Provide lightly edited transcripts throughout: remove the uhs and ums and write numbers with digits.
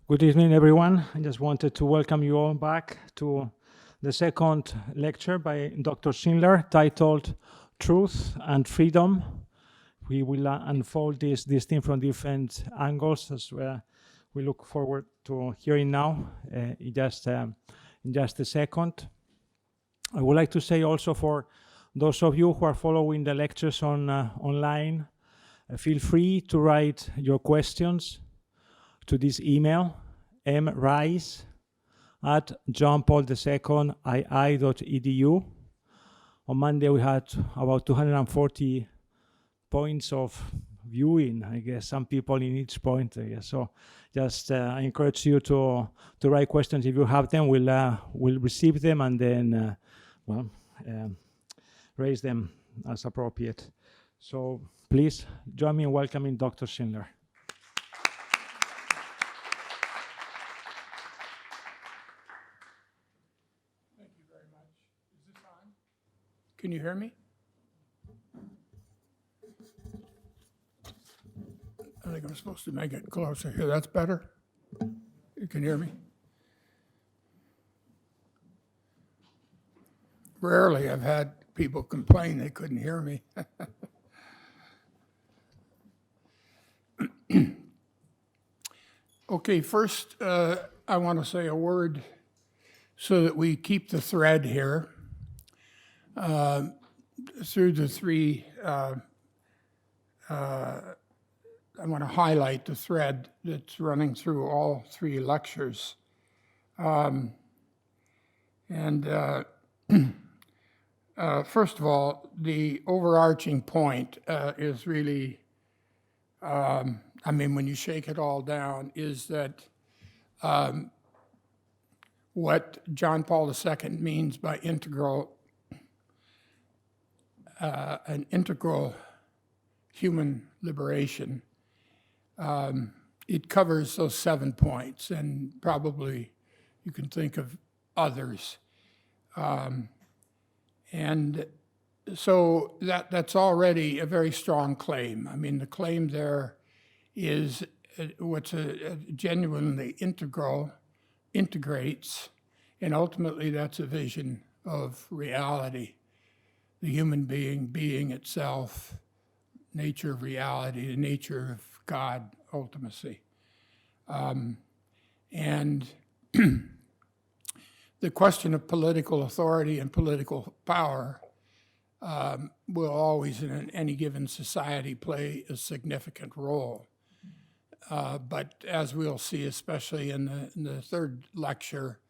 Good evening, everyone. I just wanted to welcome you all back to the second lecture by Dr. Schindler, titled Truth and Freedom. We will unfold this theme from different angles as we look forward to hearing now in just a second. I would like to say also for those of you who are following the lectures online, feel free to write your questions to this email, mrice@johnpaul2ii.edu. On Monday, we had about 240 points of viewing, I guess, some people in each point, I guess. So just I encourage you to write questions if you have them. We'll receive them and then, raise them as appropriate. So please join me in welcoming Dr. Schindler. Can you hear me? I think I'm supposed to make it closer here. That's better? You can hear me? Rarely I've had people complain they couldn't hear me. Okay, first I want to say a word so that we keep the thread here. Through the three, I want to highlight the thread that's running through all three lectures. First of all, the overarching point is really, when you shake it all down, is that what John Paul II means by an integral human liberation. It covers those 7 points, and probably you can think of others. And so that's already a very strong claim. I mean, the claim there is what's a genuinely integrates, and ultimately that's a vision of reality. The human being itself, nature of reality, the nature of God, ultimacy. And the question of political authority and political power will always, in any given society, play a significant role. But as we'll see, especially in the third lecture,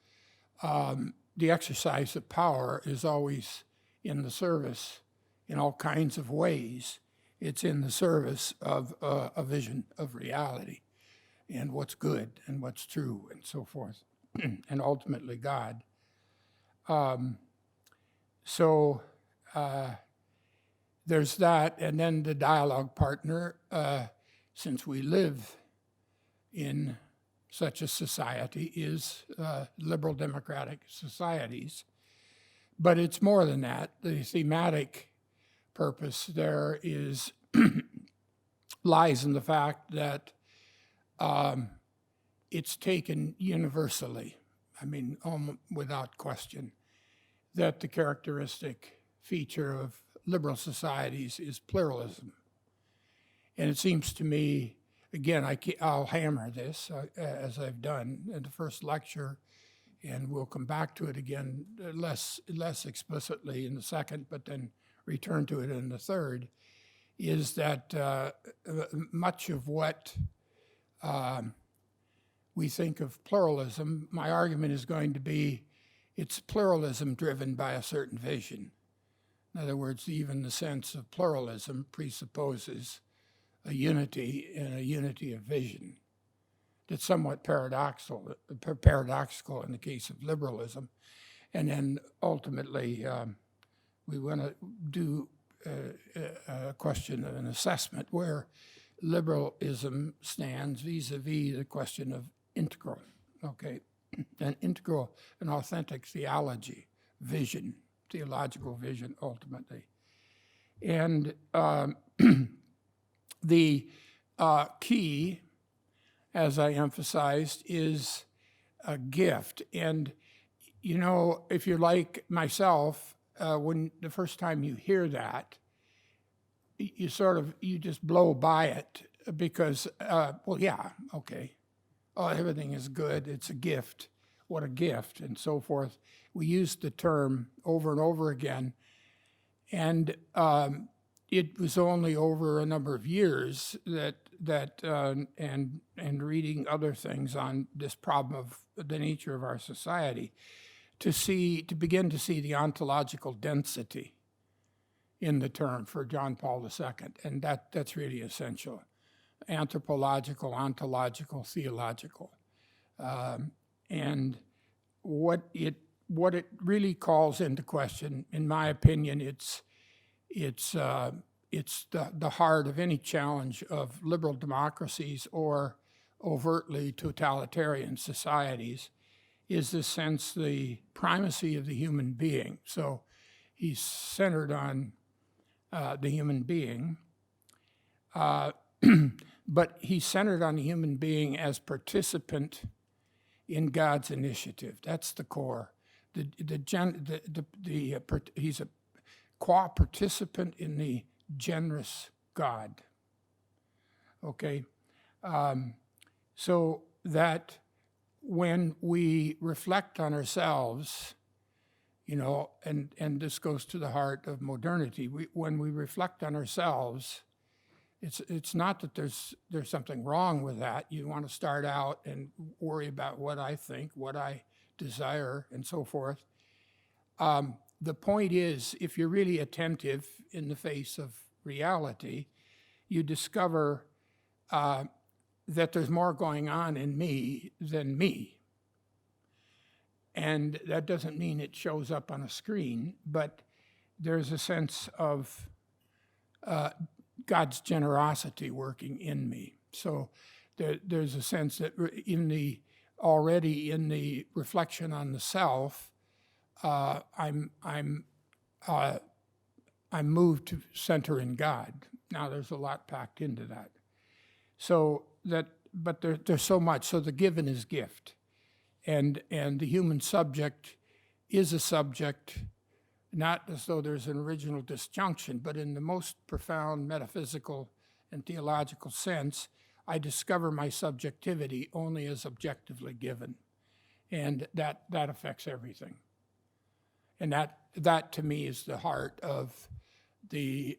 the exercise of power is always in the service, in all kinds of ways. It's in the service of a vision of reality and what's good and what's true and so forth, and ultimately God. So there's that, and then the dialogue partner, since we live in such a society, is liberal democratic societies. But it's more than that. The thematic purpose there is lies in the fact that it's taken universally, without question, that the characteristic feature of liberal societies is pluralism. And it seems to me, again, I'll hammer this as I've done in the first lecture, and we'll come back to it again less explicitly in the second, but then return to it in the third, is that much of what we think of pluralism, my argument is going to be it's pluralism driven by a certain vision. In other words, even the sense of pluralism presupposes a unity and a unity of vision. That's somewhat paradoxical in the case of liberalism. And then ultimately, we want to do a question of an assessment where liberalism stands vis-a-vis the question of integral, okay? An integral, an authentic theology, vision, theological vision ultimately. And the key, as I emphasized, is a gift. And, you know, if you're like myself, when the first time you hear that, you just blow by it because, well, yeah, okay. Oh, everything is good. It's a gift. What a gift, and so forth. We use the term over and over again. And it was only over a number of years and reading other things on this problem of the nature of our society to begin to see the ontological density in the term for John Paul II, and that's really essential. Anthropological, ontological, theological, and what it really calls into question, in my opinion, it's the heart of any challenge of liberal democracies or overtly totalitarian societies, is the sense, the primacy of the human being. So he's centered on the human being, but he's centered on the human being as participant in God's initiative. That's the core. He's a qua-participant in the generous God. Okay, so that when we reflect on ourselves, you know, and this goes to the heart of modernity. When we reflect on ourselves, it's not that there's something wrong with that. You want to start out and worry about what I think, what I desire, and so forth. The point is, if you're really attentive in the face of reality, you discover that there's more going on in me than me. And that doesn't mean it shows up on a screen, but there's a sense of God's generosity working in me. So there's a sense that already in the reflection on the self, I'm moved to center in God. Now there's a lot packed into that. But there's so much. So the given is gift, and the human subject is a subject, not as though there's an original disjunction, but in the most profound metaphysical and theological sense, I discover my subjectivity only as objectively given, and that affects everything. And that to me is the heart of the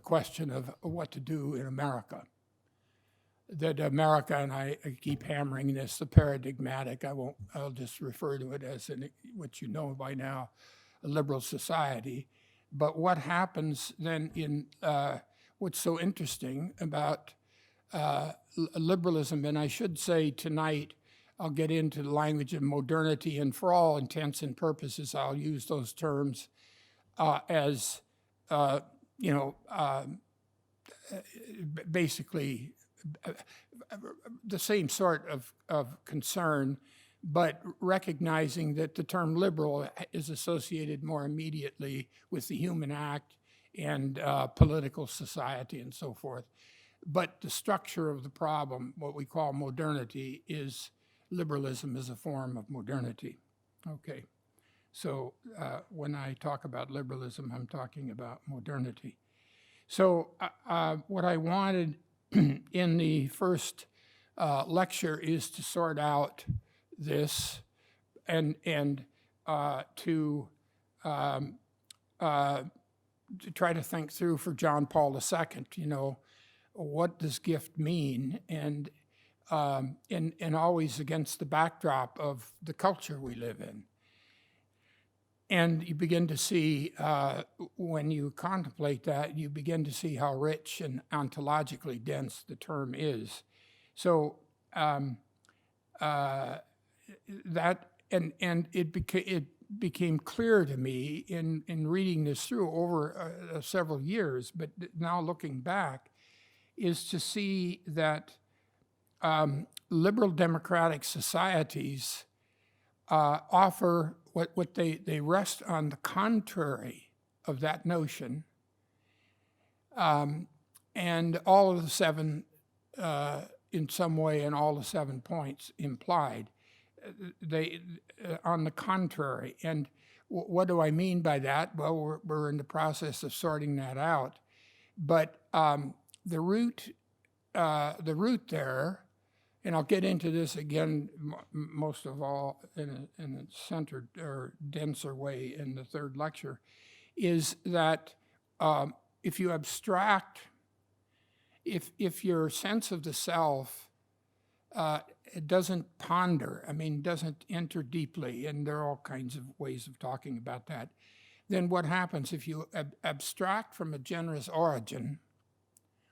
question of what to do in America. That America, and I keep hammering this, the paradigmatic, I'll just refer to it as what you know by now, a liberal society. But what happens then in what's so interesting about liberalism, and I should say tonight, I'll get into the language of modernity, and for all intents and purposes, I'll use those terms as, basically the same sort of concern, but recognizing that the term liberal is associated more immediately with the human act and political society and so forth. But the structure of the problem, what we call modernity, is liberalism as a form of modernity. Okay, so when I talk about liberalism, I'm talking about modernity. So what I wanted in the first lecture is to sort out this and to try to think through for John Paul II, you know, what does gift mean, and always against the backdrop of the culture we live in. And you begin to see, when you contemplate that, you begin to see how rich and ontologically dense the term is. So it became clear to me in reading this through over several years, but now looking back, is to see that liberal democratic societies offer what they rest on the contrary of that notion, and all of the seven, in some way, and all the 7 points implied, they on the contrary. And what do I mean by that? Well, we're in the process of sorting that out. But the root there, and I'll get into this again most of all in a centered or denser way in the third lecture, is that if you abstract, if your sense of the self it doesn't ponder, doesn't enter deeply, and there are all kinds of ways of talking about that, then what happens if you abstract from a generous origin,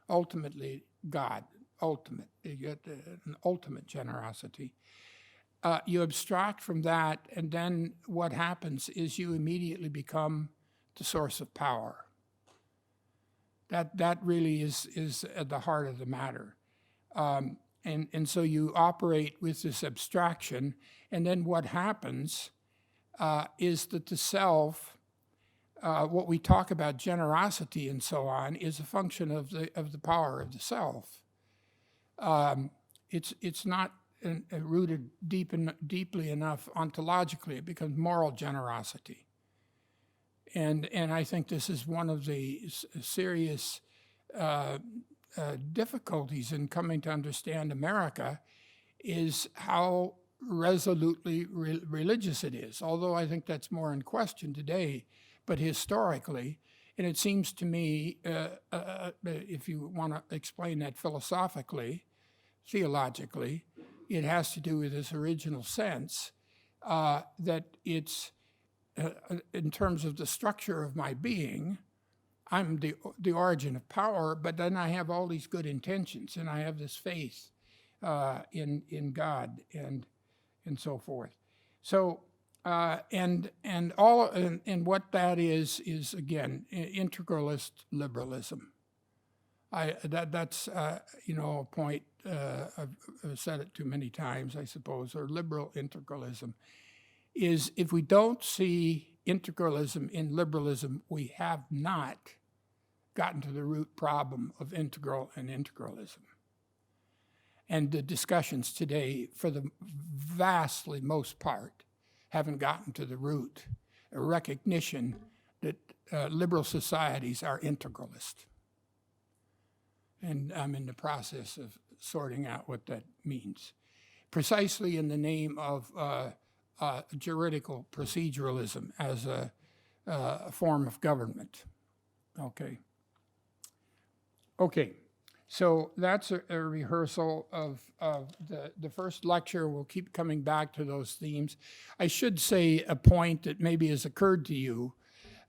ultimately God, you get an ultimate generosity, you abstract from that, and then what happens is you immediately become the source of power. That really is at the heart of the matter. And so you operate with this abstraction, and then what happens is that the self, what we talk about generosity and so on, is a function of the power of the self. It's not rooted deeply enough ontologically. It becomes moral generosity. And I think this is one of the serious difficulties in coming to understand America, is how resolutely religious it is. Although I think that's more in question today, but historically, and it seems to me, if you want to explain that philosophically, theologically, it has to do with this original sense that it's, in terms of the structure of my being, I'm the origin of power, but then I have all these good intentions, and I have this faith in God and so forth. So and what that is again integralist liberalism. That's a point, I've said it too many times, I suppose, or liberal integralism, is if we don't see integralism in liberalism, we have not gotten to the root problem of integral and integralism. And the discussions today, for the vastly most part, haven't gotten to the root, a recognition that liberal societies are integralist. And I'm in the process of sorting out what that means, precisely in the name of juridical proceduralism as a form of government. Okay, so that's a rehearsal of the first lecture. We'll keep coming back to those themes. I should say a point that maybe has occurred to you,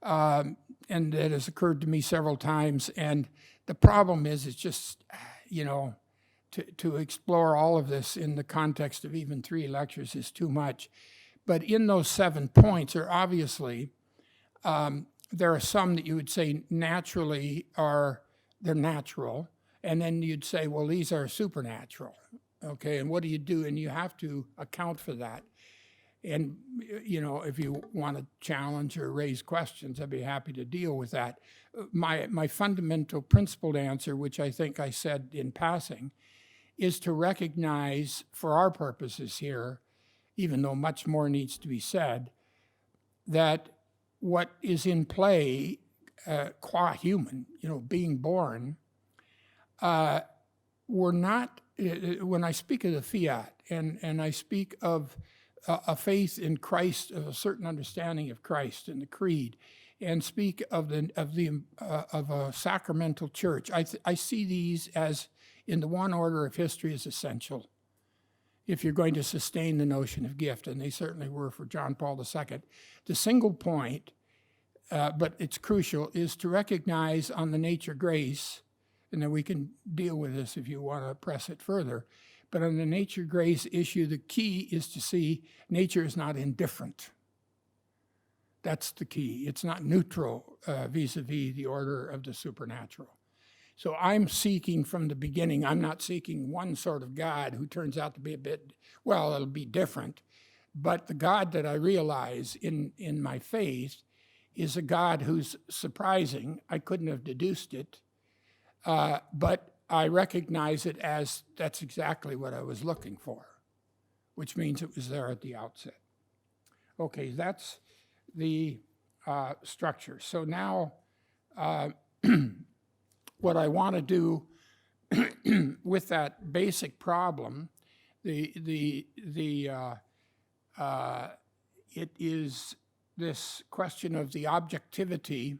and that has occurred to me several times, and the problem is it's just, to explore all of this in the context of even 3 lectures is too much. But in those 7 points are obviously, there are some that you would say naturally they're natural, and then you'd say, well, these are supernatural, okay? And what do you do? And you have to account for that. And, if you want to challenge or raise questions, I'd be happy to deal with that. My fundamental principled answer, which I think I said in passing, is to recognize for our purposes here, even though much more needs to be said, that what is in play, qua human, being born, we're not, when I speak of the fiat and I speak of a faith in Christ, of a certain understanding of Christ and the creed, and speak of a sacramental church, I see these as, in the one order of history, as essential if you're going to sustain the notion of gift, and they certainly were for John Paul II. The single point, but it's crucial, is to recognize on the nature grace, and then we can deal with this if you want to press it further, but on the nature grace issue, the key is to see nature is not indifferent. That's the key. It's not neutral vis-a-vis the order of the supernatural. So I'm seeking from the beginning, I'm not seeking one sort of God who turns out to be it'll be different. But the God that I realize in my faith is a God who's surprising. I couldn't have deduced it, but I recognize it as that's exactly what I was looking for, which means it was there at the outset. Okay, that's the structure. So now what I want to do with that basic problem, it is this question of the objectivity,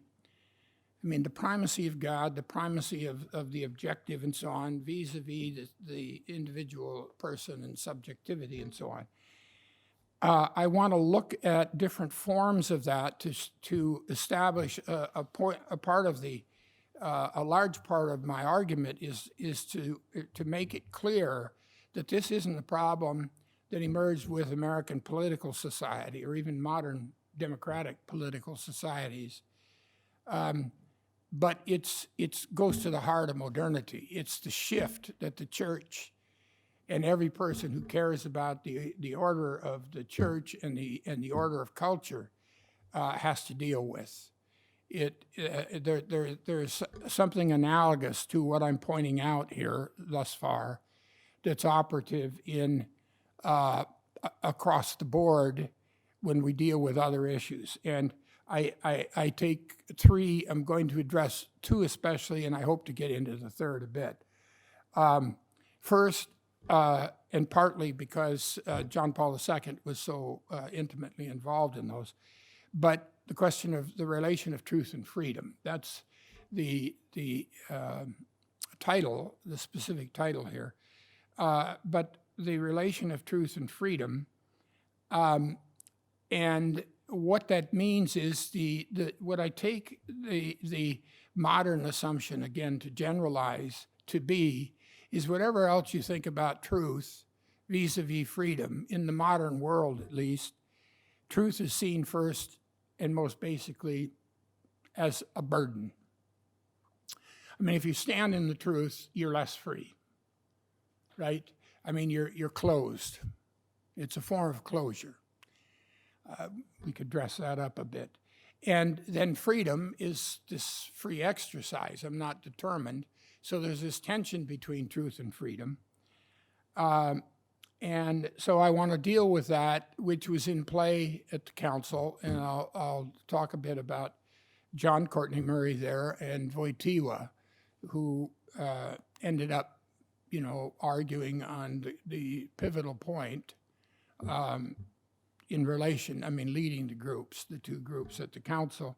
I mean, the primacy of God, the primacy of the objective and so on, vis-a-vis the individual person and subjectivity and so on. I want to look at different forms of that to establish a large part of my argument is to make it clear that this isn't a problem that emerged with American political society or even modern democratic political societies. But it goes to the heart of modernity. It's the shift that the church and every person who cares about the order of the church and the order of culture has to deal with. There's something analogous to what I'm pointing out here thus far that's operative in across the board when we deal with other issues. And I take three. I'm going to address two especially, and I hope to get into the third a bit. First, and partly because John Paul II was so intimately involved in those, but the question of the relation of truth and freedom. That's the title, the specific title here. But the relation of truth and freedom, and what that means is what I take the modern assumption, again, to generalize to be, is whatever else you think about truth vis-a-vis freedom, in the modern world at least, truth is seen first and most basically as a burden. I mean, if you stand in the truth, you're less free, right? I mean, you're closed. It's a form of closure. We could dress that up a bit. And then freedom is this free exercise. I'm not determined. So there's this tension between truth and freedom. And so I want to deal with that, which was in play at the council, and I'll talk a bit about John Courtney Murray there and Wojtyła, who ended up, arguing on the pivotal point in relation, leading the groups, the two groups at the council.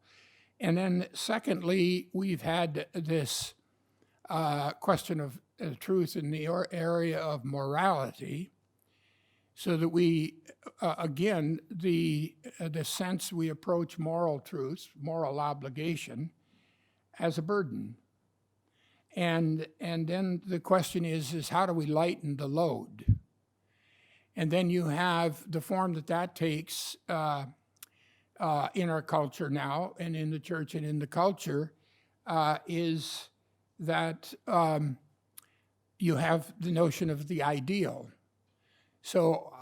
And then secondly, we've had this question of truth in the area of morality, so that we, again, the sense we approach moral truth, moral obligation, as a burden. And then the question is how do we lighten the load? And then you have the form that takes in our culture now, and in the church and in the culture, is that you have the notion of the ideal. So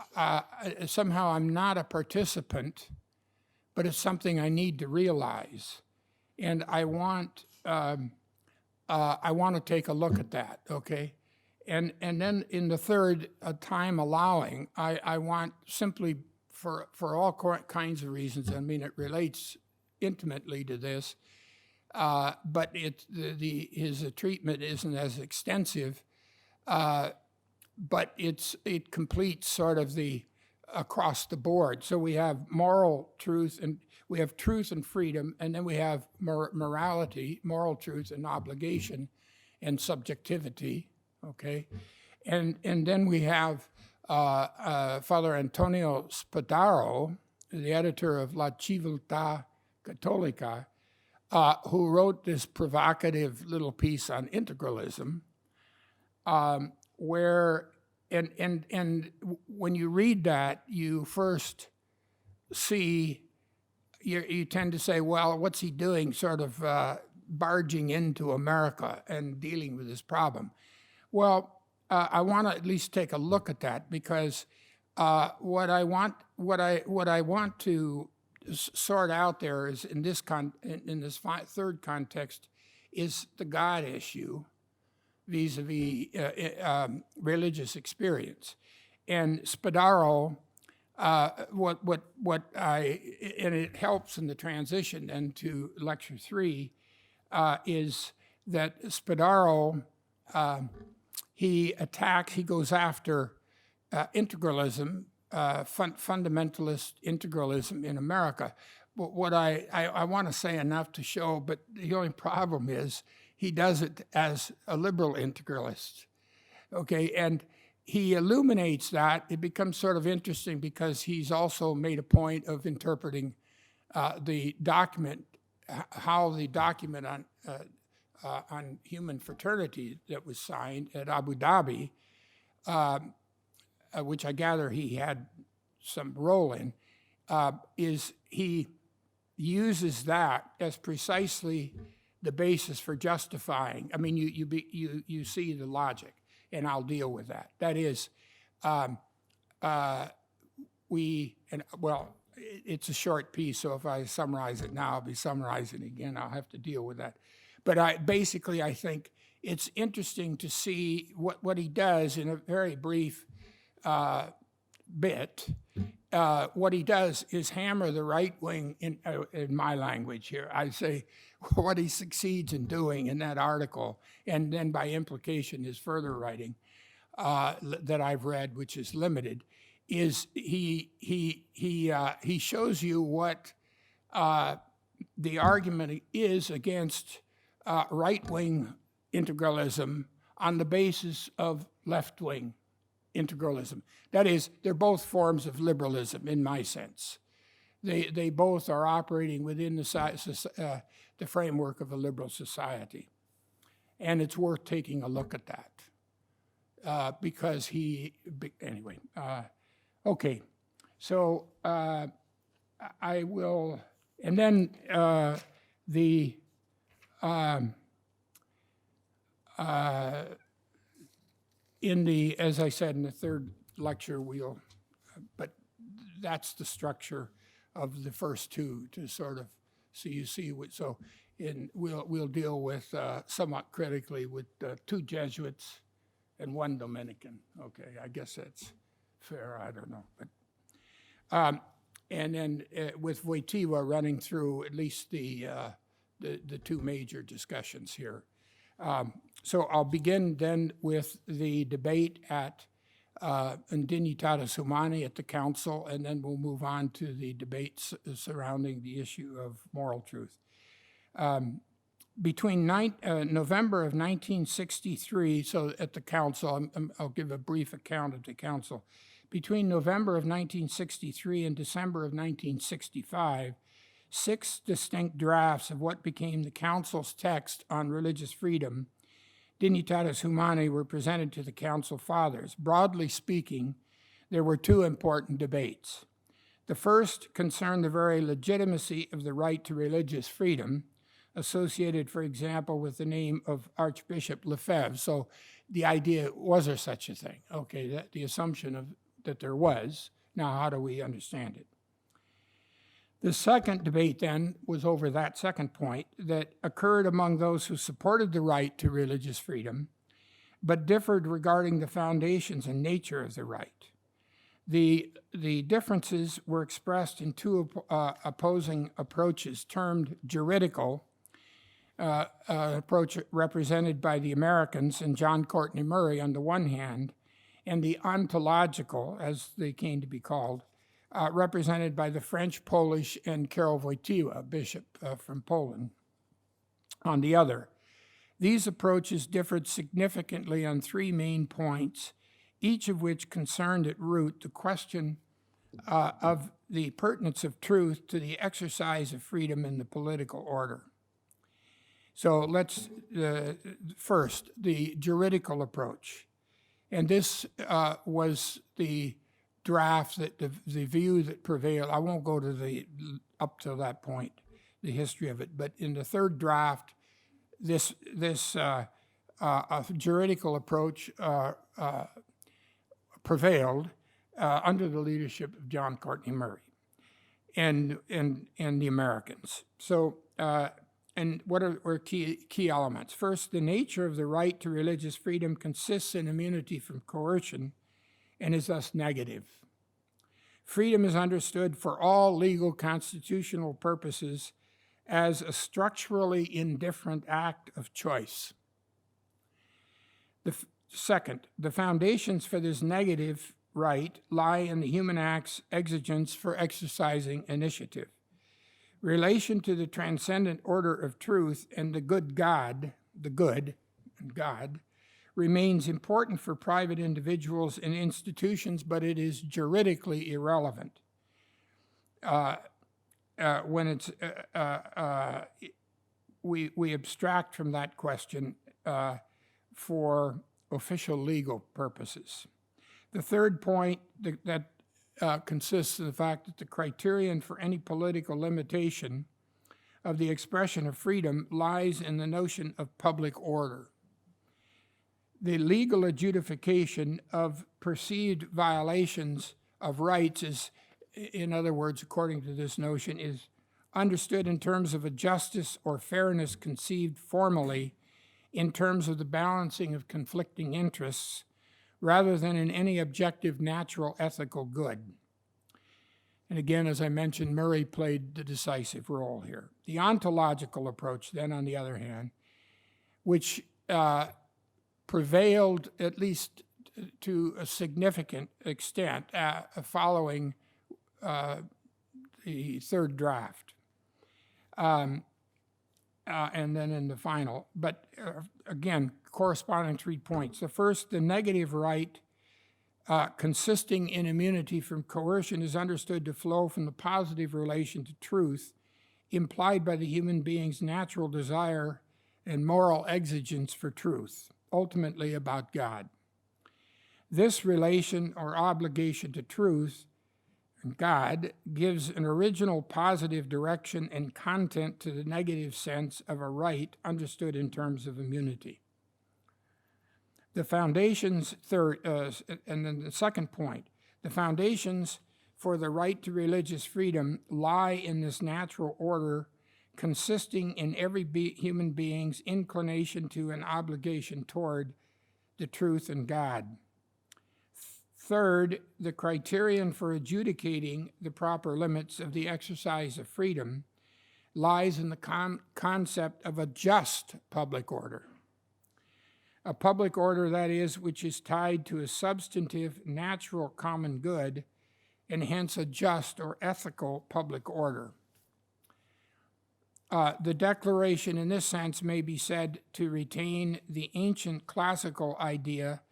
somehow I'm not a participant, but it's something I need to realize, and I want to take a look at that. Okay, and then in the third, time allowing, I want simply for all kinds of reasons. I mean, it relates intimately to this, but his treatment isn't as extensive. But it completes sort of the across the board. So we have moral truth, and we have truth and freedom, and then we have morality, moral truth and obligation, and subjectivity. Okay, and then we have Father Antonio Spadaro, the editor of La Civiltà Cattolica, who wrote this provocative little piece on integralism. Where and when you read that, you first see, you tend to say, well, what's he doing, sort of barging into America and dealing with this problem? Well, I want to at least take a look at that, because what I want to sort out there is in this third context is the God issue vis-a-vis religious experience, and Spadaro. And it helps in the transition then to lecture 3, is that Spadaro, he goes after integralism, fundamentalist integralism in America. But what I want to say enough to show, but the only problem is he does it as a liberal integralist, okay? And he illuminates that. It becomes sort of interesting because he's also made a point of interpreting the document, how the document on human fraternity that was signed at Abu Dhabi, which I gather he had some role in, is he uses that as precisely the basis for justifying. I mean, you see the logic. And I'll deal with that. That is, it's a short piece, so if I summarize it now, I'll be summarizing it again. I'll have to deal with that. But I think it's interesting to see what he does in a very brief bit. What he does is hammer the right wing, in my language here. I say what he succeeds in doing in that article, and then by implication his further writing that I've read, which is limited, is he shows you what the argument is against right-wing integralism on the basis of left-wing integralism. That is, they're both forms of liberalism in my sense. They both are operating within the framework of a liberal society. And it's worth taking a look at that because anyway. Okay, so I will, and then as I said, in the third lecture, but that's the structure of the first two to sort of, we'll deal with somewhat critically with 2 Jesuits and 1 Dominican. Okay, I guess that's fair, I don't know. But, and then with Wojtyła running through at least the 2 major discussions here. So I'll begin then with the debate at Untitled Chapter at the council, and then we'll move on to the debates surrounding the issue of moral truth. Between November of 1963, so at the council, I'll give a brief account of the council. Between November of 1963 and December of 1965, 6 distinct drafts of what became the council's text on religious freedom, Dignitatis Humanae, were presented to the council fathers. Broadly speaking, there were 2 important debates. The first concerned the very legitimacy of the right to religious freedom, associated, for example, with the name of Archbishop Lefebvre. So the idea, was there such a thing? Okay, the assumption that there was. Now, how do we understand it? The second debate then was over that second point that occurred among those who supported the right to religious freedom, but differed regarding the foundations and nature of the right. The differences were expressed in 2 opposing approaches termed juridical, approach represented by the Americans and John Courtney Murray on the one hand, and the ontological, as they came to be called, represented by the French, Polish, and Karol Wojtyła, bishop from Poland, on the other. These approaches differed significantly on 3 main points, each of which concerned at root the question of the pertinence of truth to the exercise of freedom in the political order. So let's, first, the juridical approach. And this was the draft, that the view that prevailed. I won't go to up to that point, the history of it, but in the third draft, this juridical approach prevailed, under the leadership of John Courtney Murray and the Americans. So, and what are key elements? First, the nature of the right to religious freedom consists in immunity from coercion and is thus negative. Freedom is understood for all legal constitutional purposes as a structurally indifferent act of choice. Second, the foundations for this negative right lie in the human act's exigence for exercising initiative. Relation to the transcendent order of truth and the good God, remains important for private individuals and institutions, but it is juridically irrelevant. When it's we abstract from that question for official legal purposes. The third point that consists of the fact that the criterion for any political limitation of the expression of freedom lies in the notion of public order. The legal adjudication of perceived violations of rights is, in other words, according to this notion, is understood in terms of a justice or fairness conceived formally in terms of the balancing of conflicting interests rather than in any objective natural ethical good. And again, as I mentioned, Murray played the decisive role here. The ontological approach, then, on the other hand, which prevailed at least to a significant extent following the third draft, and then in the final. But again, corresponding 3 points. The first, the negative right consisting in immunity from coercion is understood to flow from the positive relation to truth implied by the human being's natural desire and moral exigence for truth, ultimately about God. This relation or obligation to truth and God gives an original positive direction and content to the negative sense of a right understood in terms of immunity. The foundations, and then the second point, the foundations for the right to religious freedom lie in this natural order consisting in every human being's inclination to and obligation toward the truth and God. Third, the criterion for adjudicating the proper limits of the exercise of freedom lies in the concept of a just public order. A public order, that is, which is tied to a substantive, natural common good, and hence a just or ethical public order. The declaration in this sense may be said to retain the ancient classical idea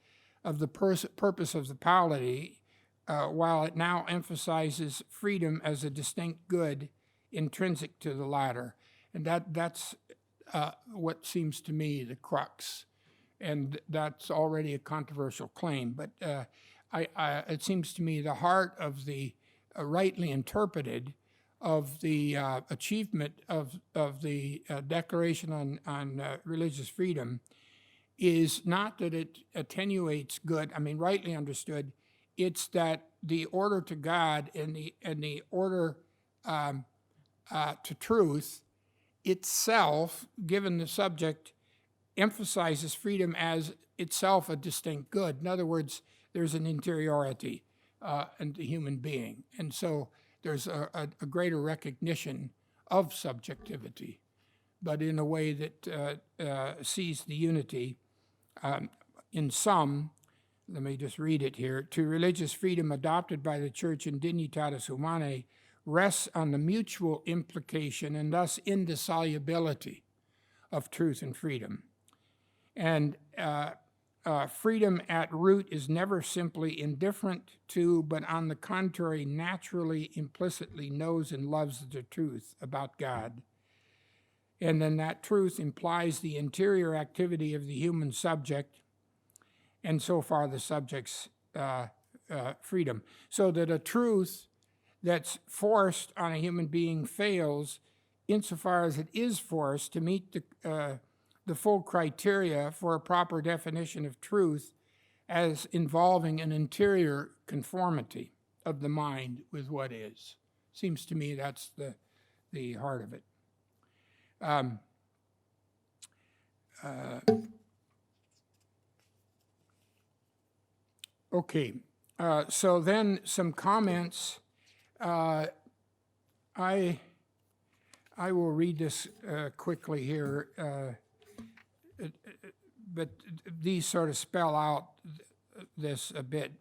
of the purpose of the polity, while it now emphasizes freedom as a distinct good intrinsic to the latter. And that's what seems to me the crux. And that's already a controversial claim, but it seems to me the heart of the rightly interpreted of the achievement of the Declaration on Religious Freedom is not that it attenuates good. I mean, rightly understood, it's that the order to God and the order to truth itself, given the subject, emphasizes freedom as itself a distinct good. In other words, there's an interiority in the human being. And so there's a greater recognition of subjectivity, but in a way that sees the unity. In sum, let me just read it here, to religious freedom adopted by the Church in Dignitatis Humanae rests on the mutual implication and thus indissolubility of truth and freedom. And freedom at root is never simply indifferent to, but on the contrary, naturally, implicitly knows and loves the truth about God. And then that truth implies the interior activity of the human subject, and so far the subject's freedom. So that a truth that's forced on a human being fails insofar as it is forced to meet the full criteria for a proper definition of truth as involving an interior conformity of the mind with what is. Seems to me that's the heart of it. Okay, so then some comments. I will read this quickly here, but these sort of spell out this a bit,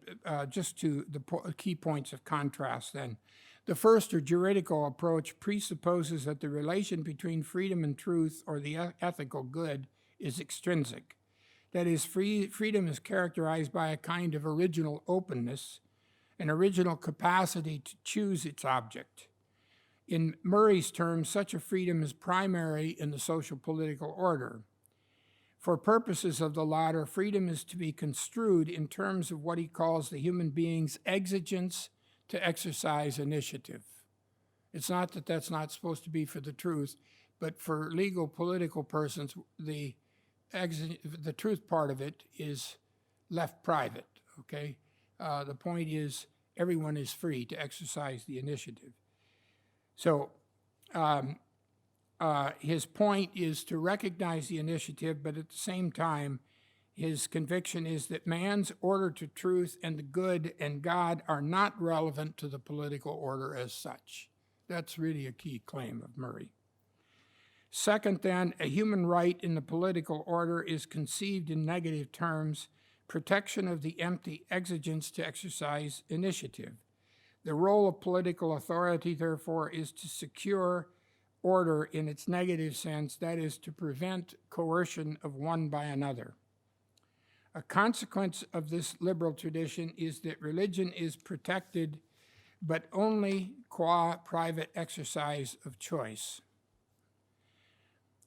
just to the key points of contrast then. The first, or juridical approach, presupposes that the relation between freedom and truth, or the ethical good, is extrinsic. That is, freedom is characterized by a kind of original openness, an original capacity to choose its object. In Murray's terms, such a freedom is primary in the social political order. For purposes of the latter, freedom is to be construed in terms of what he calls the human being's exigence to exercise initiative. It's not that that's not supposed to be for the truth, but for legal political persons, the truth part of it is left private, okay? The point is everyone is free to exercise the initiative. So his point is to recognize the initiative, but at the same time, his conviction is that man's order to truth and the good and God are not relevant to the political order as such. That's really a key claim of Murray. Second, then, a human right in the political order is conceived in negative terms, protection of the empty exigence to exercise initiative. The role of political authority, therefore, is to secure order in its negative sense, that is, to prevent coercion of one by another. A consequence of this liberal tradition is that religion is protected, but only qua private exercise of choice.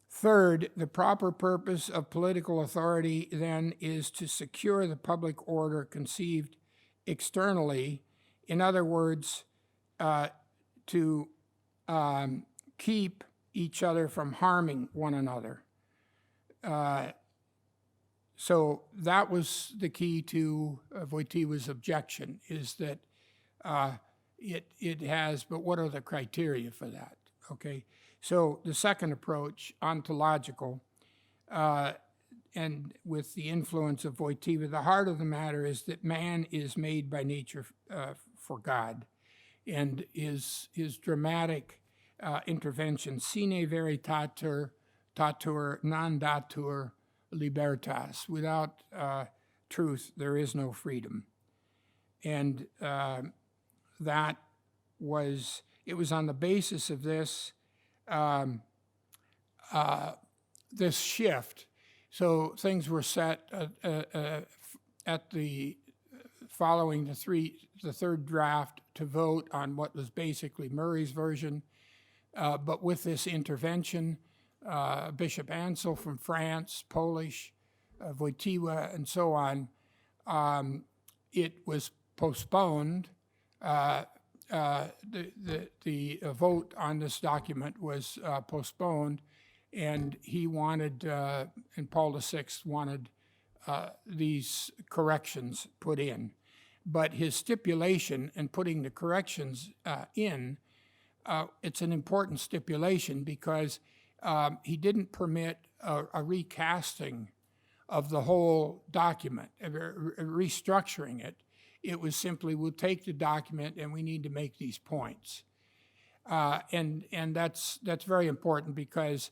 Third, the proper purpose of political authority, then, is to secure the public order conceived externally. In other words, to keep each other from harming one another. So that was the key to Wojtyła's objection, is that it has, but what are the criteria for that? Okay, so the second approach, ontological, and with the influence of Wojtyła, the heart of the matter is that man is made by nature for God, and his dramatic intervention, sine veritater tatur non datur libertas. Without truth, there is no freedom. And it was on the basis of this, this shift. So things were set at the following the third draft to vote on what was basically Murray's version, but with this intervention, Bishop Ansel from France, Polish, Wojtyła, and so on, it was postponed. The vote on this document was postponed, and he wanted, and Paul VI wanted these corrections put in. But his stipulation in putting the corrections in, it's an important stipulation because he didn't permit a recasting of the whole document, restructuring it. It was simply, we'll take the document and we need to make these points. And that's very important because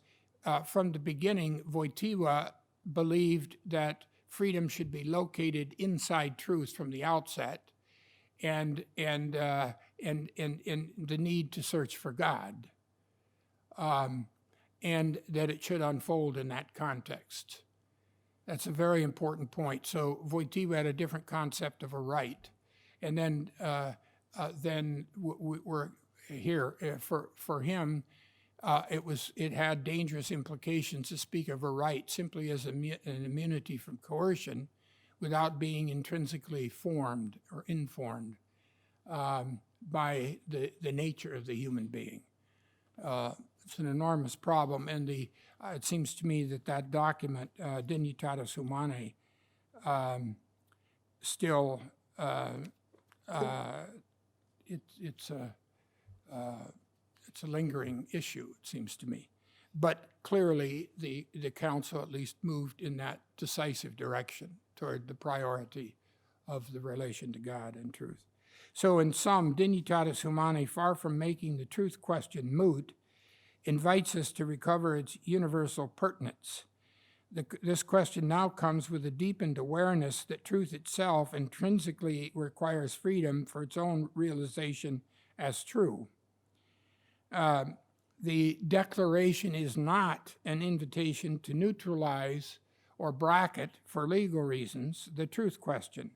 from the beginning, Wojtyła believed that freedom should be located inside truth from the outset, and the need to search for God, and that it should unfold in that context. That's a very important point. So Wojtyła had a different concept of a right, and then we're here for him. It had dangerous implications to speak of a right simply as an immunity from coercion, without being intrinsically formed or informed by the nature of the human being. It's an enormous problem, and it seems to me that document, Dignitatis Humanae, still it's a lingering issue, it seems to me. But clearly, the council at least moved in that decisive direction toward the priority of the relation to God and truth. So in sum, Dignitatis Humanae, far from making the truth question moot, invites us to recover its universal pertinence. This question now comes with a deepened awareness that truth itself intrinsically requires freedom for its own realization as true. The declaration is not an invitation to neutralize or bracket, for legal reasons, the truth question,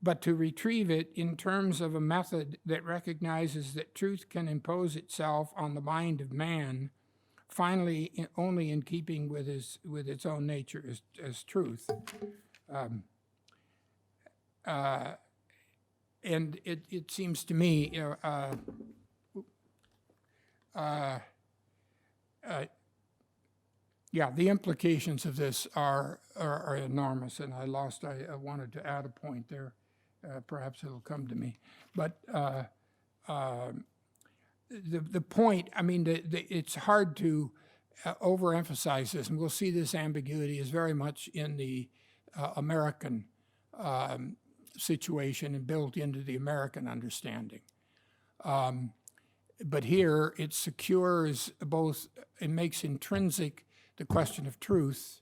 but to retrieve it in terms of a method that recognizes that truth can impose itself on the mind of man, finally only in keeping with its own nature as truth. And it seems to me, the implications of this are enormous, and I wanted to add a point there. Perhaps it'll come to me. But the point, I mean, it's hard to overemphasize this, and we'll see this ambiguity is very much in the American situation and built into the American understanding. But here it secures both, it makes intrinsic the question of truth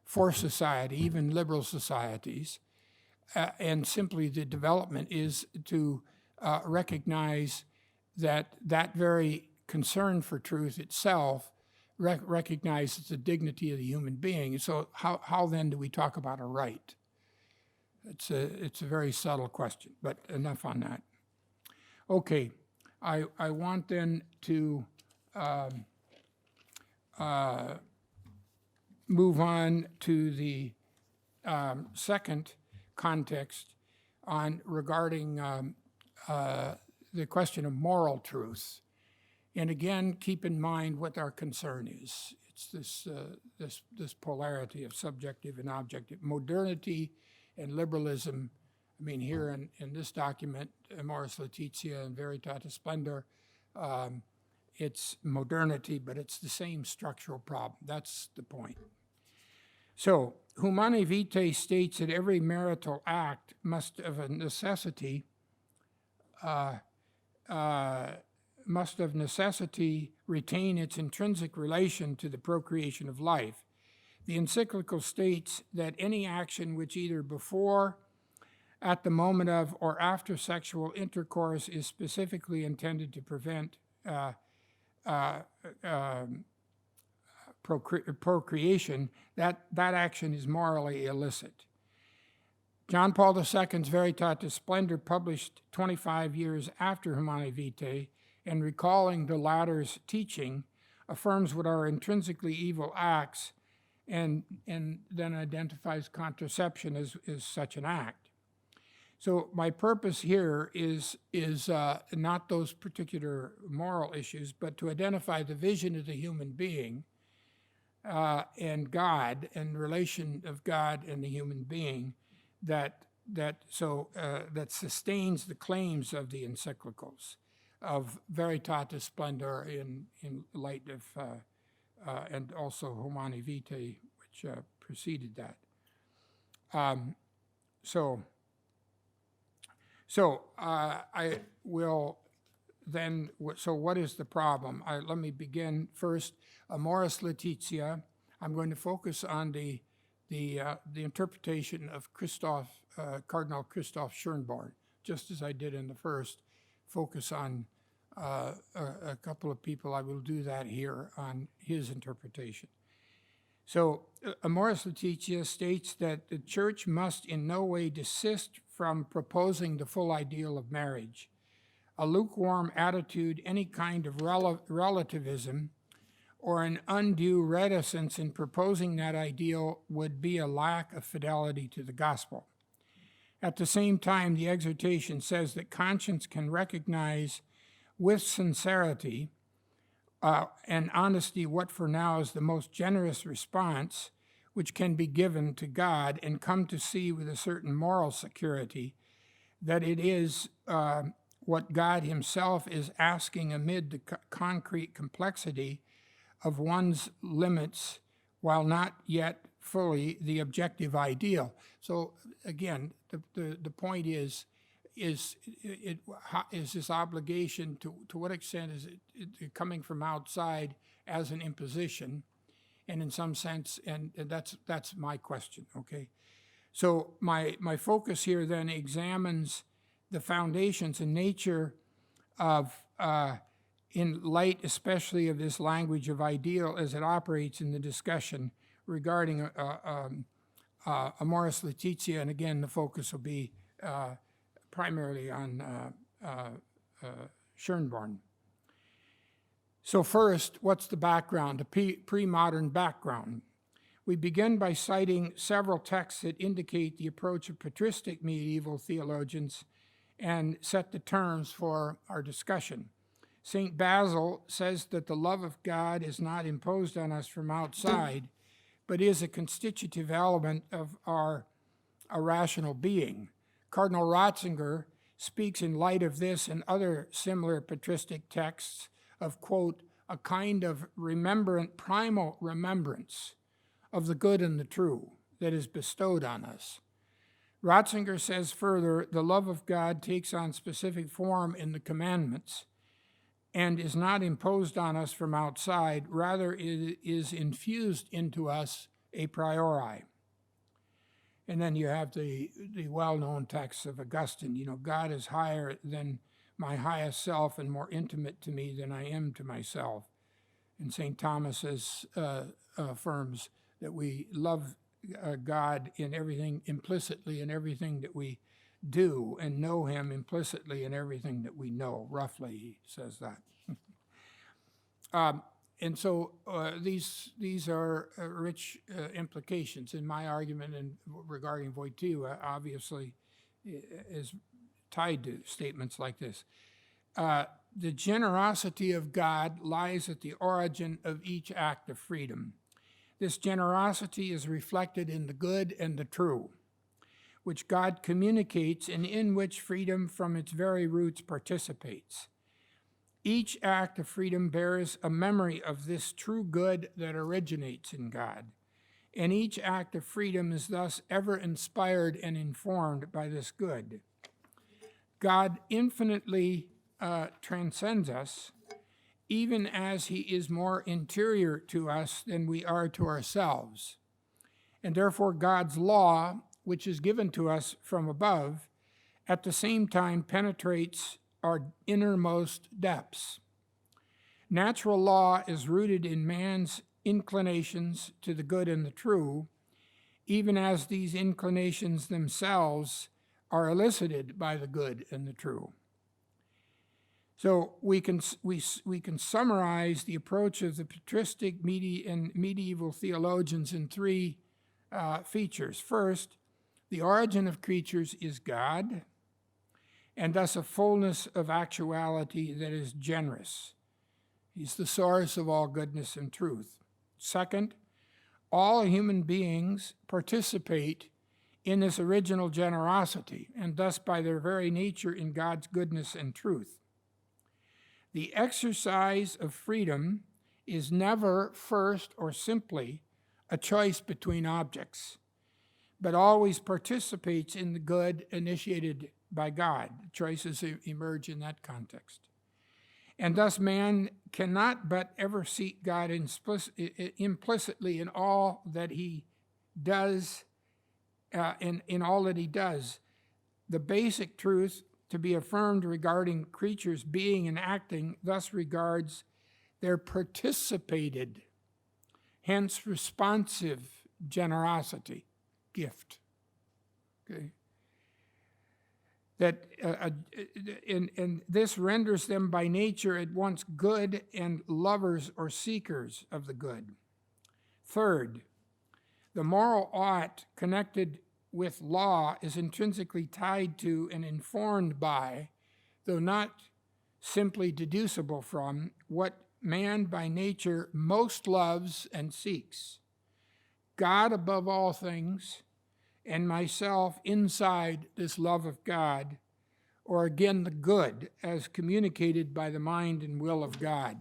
for society, even liberal societies, and simply the development is to recognize that very concern for truth itself recognizes the dignity of the human being. So how then do we talk about a right? It's a very subtle question, but enough on that. Okay, I want then to move on to the second context regarding the question of moral truth. And again, keep in mind what our concern is. It's this polarity of subjective and objective. Modernity and liberalism, I mean, here in this document, Amoris Laetitia and Veritatis Splendor, it's modernity, but it's the same structural problem. That's the point. So, Humanae Vitae states that every marital act must of necessity retain its intrinsic relation to the procreation of life. The encyclical states that any action which either before, at the moment of, or after sexual intercourse is specifically intended to prevent procreation, that action is morally illicit. John Paul II's Veritatis Splendor, published 25 years after Humanae Vitae, and recalling the latter's teaching, affirms what are intrinsically evil acts and then identifies contraception as such an act. So my purpose here is not those particular moral issues, but to identify the vision of the human being and God and the relation of God and the human being that sustains the claims of the encyclicals of Veritatis Splendor in light of and also Humanae Vitae, which preceded that. I will then. So what is the problem? Let me begin first. Amoris Laetitia. I'm going to focus on the interpretation of Cardinal Christoph Schönborn, just as I did in the first. Focus on a couple of people. I will do that here on his interpretation. So Amoris Laetitia states that the Church must in no way desist from proposing the full ideal of marriage. A lukewarm attitude, any kind of relativism, or an undue reticence in proposing that ideal would be a lack of fidelity to the gospel. At the same time, the exhortation says that conscience can recognize with sincerity and honesty what for now is the most generous response, which can be given to God, and come to see with a certain moral security that it is what God himself is asking amid the concrete complexity of one's limits, while not yet fully the objective ideal. So again, the point is this obligation, to what extent is it coming from outside as an imposition, and in some sense, and that's my question, okay? So my focus here then examines the foundations and nature of, in light especially of this language of ideal as it operates in the discussion regarding Amoris Laetitia, and again, the focus will be primarily on Schönborn. So first, what's the background, the pre-modern background? We begin by citing several texts that indicate the approach of patristic medieval theologians and set the terms for our discussion. St. Basil says that the love of God is not imposed on us from outside, but is a constitutive element of our rational being. Cardinal Ratzinger speaks in light of this and other similar patristic texts of, quote, a kind of primal remembrance of the good and the true that is bestowed on us. Ratzinger says further, the love of God takes on specific form in the commandments and is not imposed on us from outside, rather it is infused into us a priori. And then you have the well-known text of Augustine, God is higher than my highest self and more intimate to me than I am to myself. And St. Thomas affirms that we love God in everything, implicitly in everything that we do, and know him implicitly in everything that we know. Roughly, he says that. And so these are rich implications in my argument, and regarding Wojtyła, obviously, is tied to statements like this. The generosity of God lies at the origin of each act of freedom. This generosity is reflected in the good and the true, which God communicates and in which freedom from its very roots participates. Each act of freedom bears a memory of this true good that originates in God, and each act of freedom is thus ever inspired and informed by this good. God infinitely transcends us, even as he is more interior to us than we are to ourselves. And therefore God's law, which is given to us from above, at the same time penetrates our innermost depths. Natural law is rooted in man's inclinations to the good and the true, even as these inclinations themselves are elicited by the good and the true. So we can summarize the approach of the patristic and medieval theologians in three features. First, the origin of creatures is God, and thus a fullness of actuality that is generous. He's the source of all goodness and truth. Second, all human beings participate in this original generosity, and thus by their very nature in God's goodness and truth. The exercise of freedom is never first or simply a choice between objects, but always participates in the good initiated by God. Choices emerge in that context. And thus man cannot but ever seek God implicitly in all that he does, in all that he does. The basic truth to be affirmed regarding creatures being and acting thus regards their participated, hence responsive generosity, gift. Okay? That and this renders them by nature at once good and lovers or seekers of the good. Third, the moral ought connected with law is intrinsically tied to and informed by, though not simply deducible from, what man by nature most loves and seeks. God above all things, and myself inside this love of God, or again the good as communicated by the mind and will of God.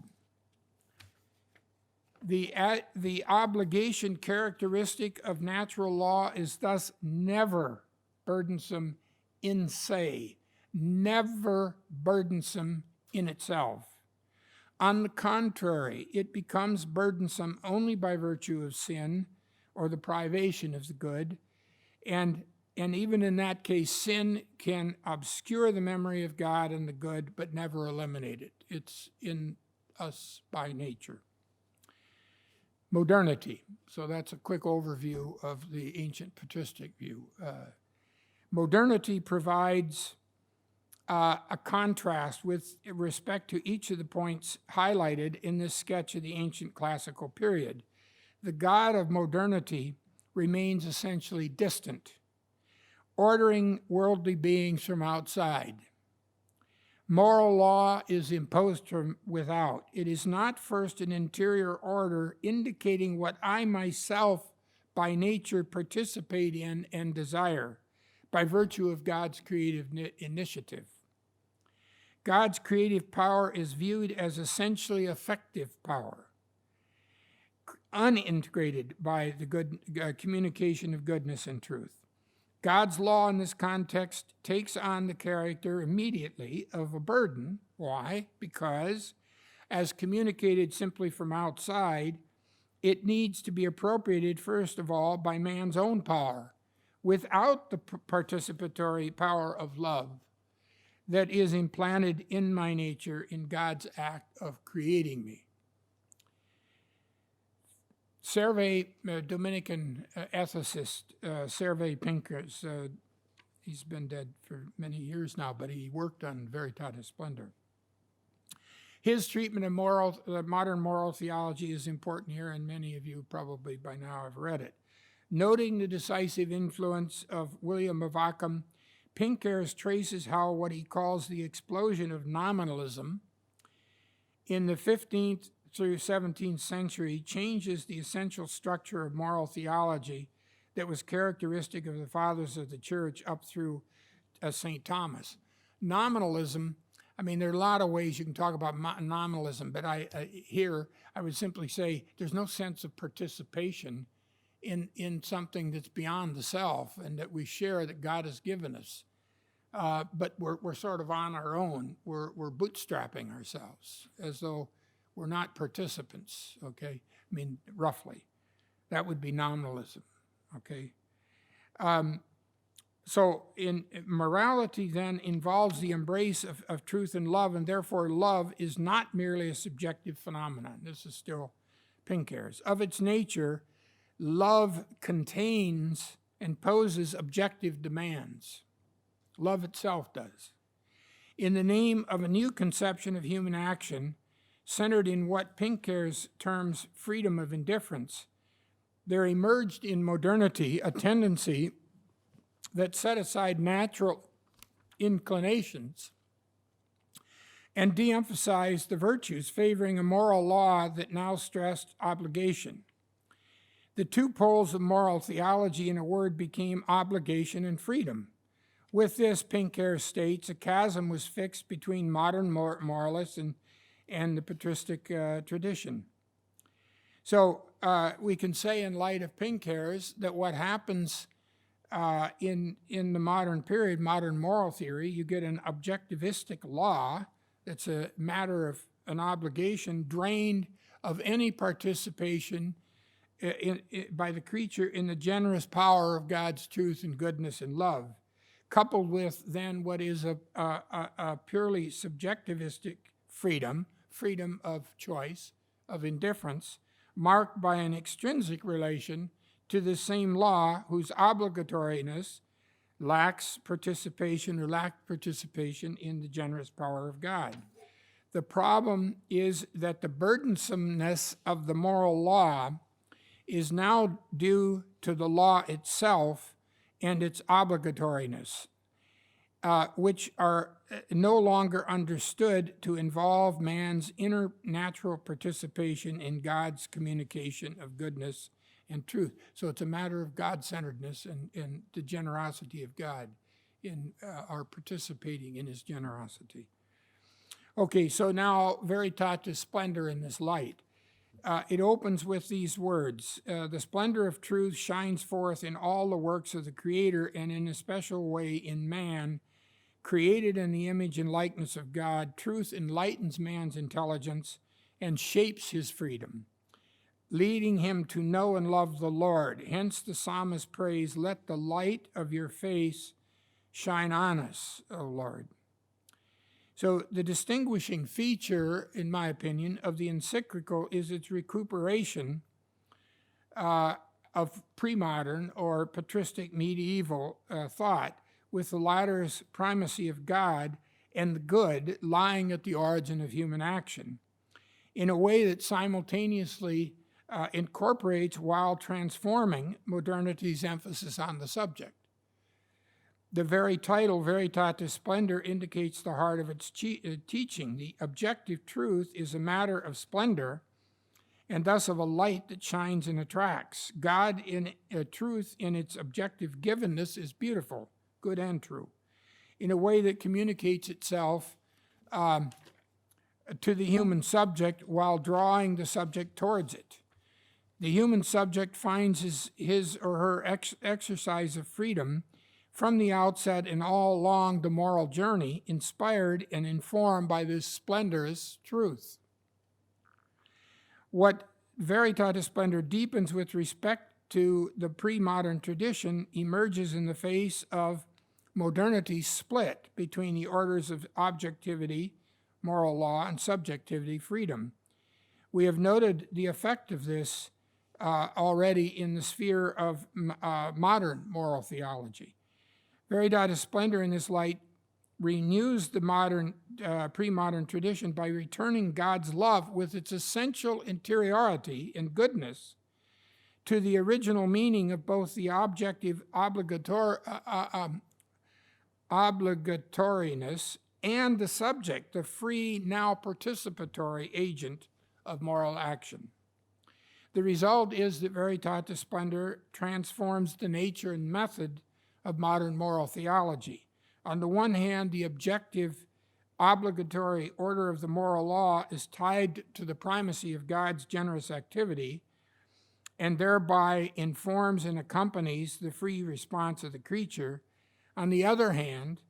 The obligation characteristic of natural law is thus never burdensome in se, never burdensome in itself. On the contrary, it becomes burdensome only by virtue of sin or the privation of the good, and even in that case, sin can obscure the memory of God and the good, but never eliminate it. It's in us by nature. Modernity. So that's a quick overview of the ancient patristic view. Modernity provides a contrast with respect to each of the points highlighted in this sketch of the ancient classical period. The God of modernity remains essentially distant, ordering worldly beings from outside. Moral law is imposed from without. It is not first an interior order indicating what I myself by nature participate in and desire by virtue of God's creative initiative. God's creative power is viewed as essentially effective power, unintegrated by the good communication of goodness and truth. God's law in this context takes on the character immediately of a burden. Why? Because, as communicated simply from outside, it needs to be appropriated first of all by man's own power, without the participatory power of love that is implanted in my nature in God's act of creating me. Serve, Dominican ethicist, Serve Pincus, he's been dead for many years now, but he worked on Veritatis Splendor. His treatment of modern moral theology is important here, and many of you probably by now have read it. Noting the decisive influence of William of Ockham, Pincus traces how what he calls the explosion of nominalism in the 15th through 17th century changes the essential structure of moral theology that was characteristic of the fathers of the church up through St. Thomas. Nominalism, I mean, there are a lot of ways you can talk about nominalism, but here I would simply say there's no sense of participation in something that's beyond the self and that we share that God has given us. But we're sort of on our own. We're bootstrapping ourselves as though we're not participants, okay? I mean, roughly. That would be nominalism, okay? So morality then involves the embrace of truth and love, and therefore love is not merely a subjective phenomenon. This is still Pincus. Of its nature, love contains and poses objective demands. Love itself does. In the name of a new conception of human action, centered in what Pincus terms freedom of indifference, there emerged in modernity a tendency that set aside natural inclinations and de-emphasized the virtues, favoring a moral law that now stressed obligation. The two poles of moral theology, in a word, became obligation and freedom. With this, Pincus states, a chasm was fixed between modern moralists and the patristic tradition. So we can say in light of Pincus that what happens in the modern period, modern moral theory, you get an objectivistic law that's a matter of an obligation drained of any participation by the creature in the generous power of God's truth and goodness and love, coupled with then what is a purely subjectivistic freedom of choice, of indifference, marked by an extrinsic relation to the same law whose obligatoriness lacked participation in the generous power of God. The problem is that the burdensomeness of the moral law is now due to the law itself and its obligatoriness, which are no longer understood to involve man's inner natural participation in God's communication of goodness and truth. So it's a matter of God-centeredness and the generosity of God in our participating in his generosity. Okay, so now Veritatis Splendor in this light. It opens with these words, the splendor of truth shines forth in all the works of the Creator and in a special way in man, created in the image and likeness of God. Truth enlightens man's intelligence and shapes his freedom, leading him to know and love the Lord. Hence the psalmist prays, let the light of your face shine on us, O Lord. So the distinguishing feature, in my opinion, of the encyclical is its recuperation of pre-modern or patristic medieval thought, with the latter's primacy of God and the good lying at the origin of human action, in a way that simultaneously incorporates while transforming modernity's emphasis on the subject. The very title, Veritatis Splendor, indicates the heart of its teaching. The objective truth is a matter of splendor, and thus of a light that shines and attracts. God in truth in its objective givenness is beautiful, good and true, in a way that communicates itself to the human subject while drawing the subject towards it. The human subject finds his or her exercise of freedom from the outset and all along the moral journey, inspired and informed by this splendorous truth. What Veritatis Splendor deepens with respect to the pre-modern tradition emerges in the face of modernity's split between the orders of objectivity, moral law, and subjectivity, freedom. We have noted the effect of this already in the sphere of modern moral theology. Veritatis Splendor in this light renews the pre-modern tradition by returning God's love with its essential interiority and goodness to the original meaning of both the objective obligatoriness and the subject, the free, now participatory agent of moral action. The result is that Veritatis Splendor transforms the nature and method of modern moral theology. On the one hand, the objective, obligatory order of the moral law is tied to the primacy of God's generous activity and thereby informs and accompanies the free response of the creature. On the other hand,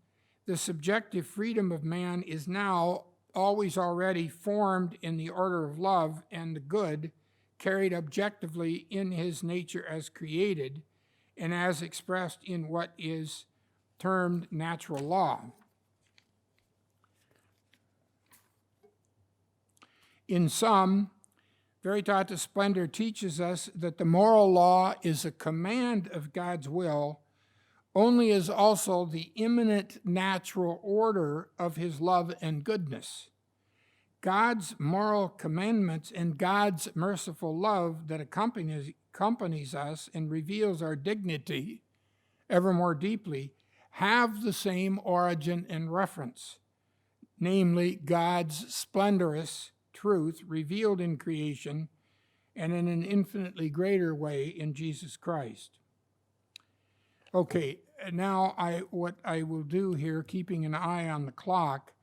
the subjective freedom of man is now always already formed in the order of love and the good, carried objectively in his nature as created and as expressed in what is termed natural law. In sum, Veritatis Splendor teaches us that the moral law is a command of God's will, only as also the immanent natural order of his love and goodness. God's moral commandments and God's merciful love that accompanies us and reveals our dignity ever more deeply have the same origin and reference, namely God's splendorous truth revealed in creation and in an infinitely greater way in Jesus Christ. Okay, now what I will do here, keeping an eye on the clock,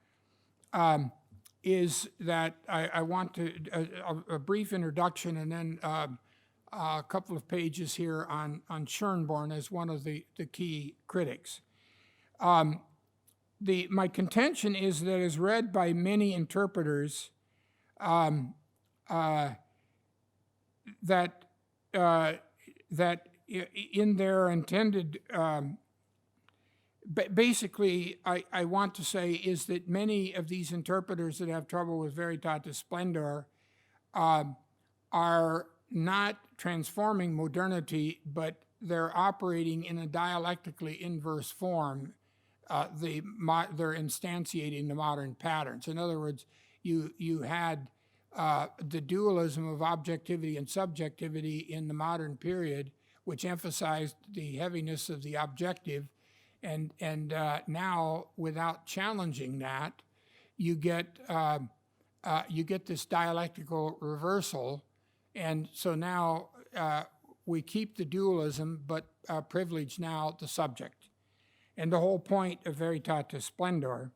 is that I want to a brief introduction and then a couple of pages here on Schönborn as one of the key critics. My contention is that as read by many interpreters, that in their intended, basically, I want to say is that many of these interpreters that have trouble with Veritatis Splendor are not transforming modernity, but they're operating in a dialectically inverse form. They're instantiating the modern patterns. In other words, you had the dualism of objectivity and subjectivity in the modern period, which emphasized the heaviness of the objective, and now, without challenging that, you get this dialectical reversal, and so now we keep the dualism, but privilege now the subject. And the whole point of Veritatis Splendor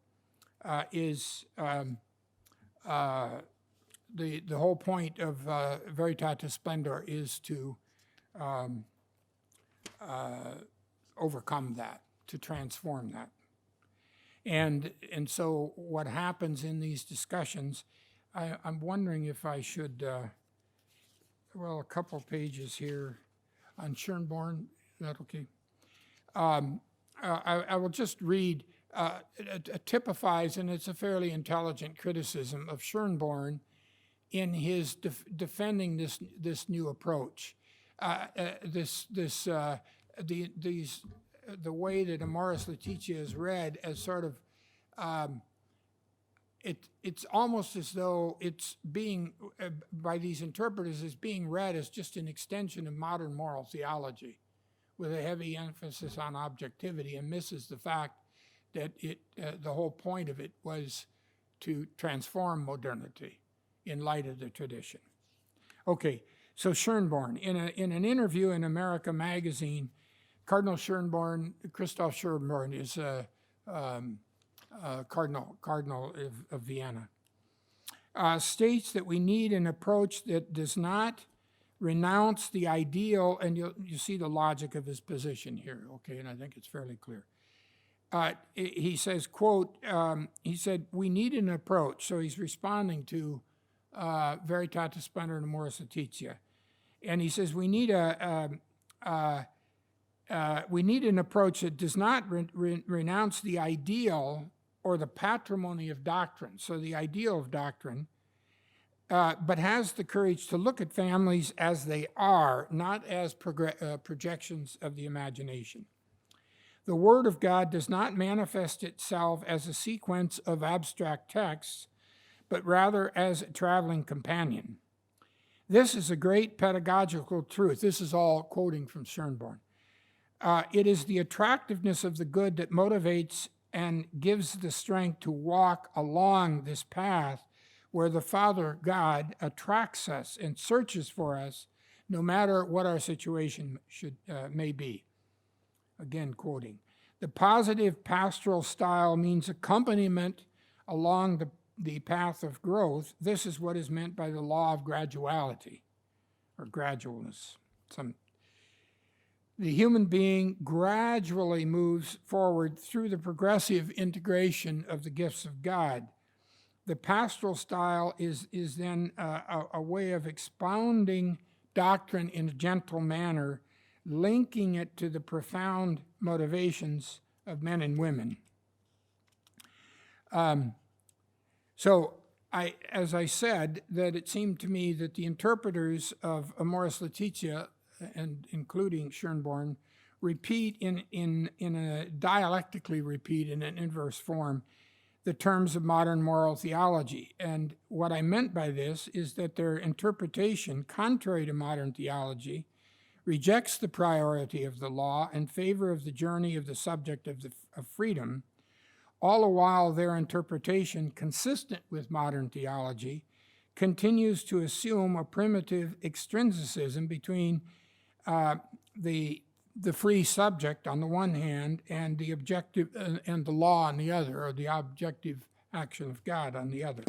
is the whole point of Veritatis Splendor is to overcome that, to transform that. And so what happens in these discussions, I'm wondering if I should, well, a couple pages here on Schönborn, is that okay? I will just read, it typifies, and it's a fairly intelligent criticism of Schönborn in his defending this new approach. The way that Amoris Laetitia is read as sort of, it's almost as though it's being, by these interpreters, is being read as just an extension of modern moral theology with a heavy emphasis on objectivity, and misses the fact that the whole point of it was to transform modernity in light of the tradition. Okay, so Schönborn, in an interview in America Magazine, Cardinal Schönborn, Christoph Schönborn is Cardinal of Vienna, states that we need an approach that does not renounce the ideal, and you see the logic of his position here, okay, and I think it's fairly clear. He says, quote, he said, we need an approach, so he's responding to Veritatis Splendor and Amoris Laetitia, and he says we need an approach that does not renounce the ideal or the patrimony of doctrine, so the ideal of doctrine, but has the courage to look at families as they are, not as projections of the imagination. The Word of God does not manifest itself as a sequence of abstract texts, but rather as a traveling companion. This is a great pedagogical truth. This is all quoting from Schönborn. It is the attractiveness of the good that motivates and gives the strength to walk along this path where the Father God attracts us and searches for us, no matter what our situation may be. Again, quoting. The positive pastoral style means accompaniment along the path of growth. This is what is meant by the law of graduality, or gradualness. The human being gradually moves forward through the progressive integration of the gifts of God. The pastoral style is then a way of expounding doctrine in a gentle manner, linking it to the profound motivations of men and women. So, as I said, that it seemed to me that the interpreters of Amoris Laetitia, and including Schönborn, repeat in a dialectically repeat in an inverse form the terms of modern moral theology. And what I meant by this is that their interpretation, contrary to modern theology, rejects the priority of the law in favor of the journey of the subject of freedom, all the while their interpretation, consistent with modern theology, continues to assume a primitive extrinsicism between the free subject on the one hand and the objective and the law on the other, or the objective action of God on the other.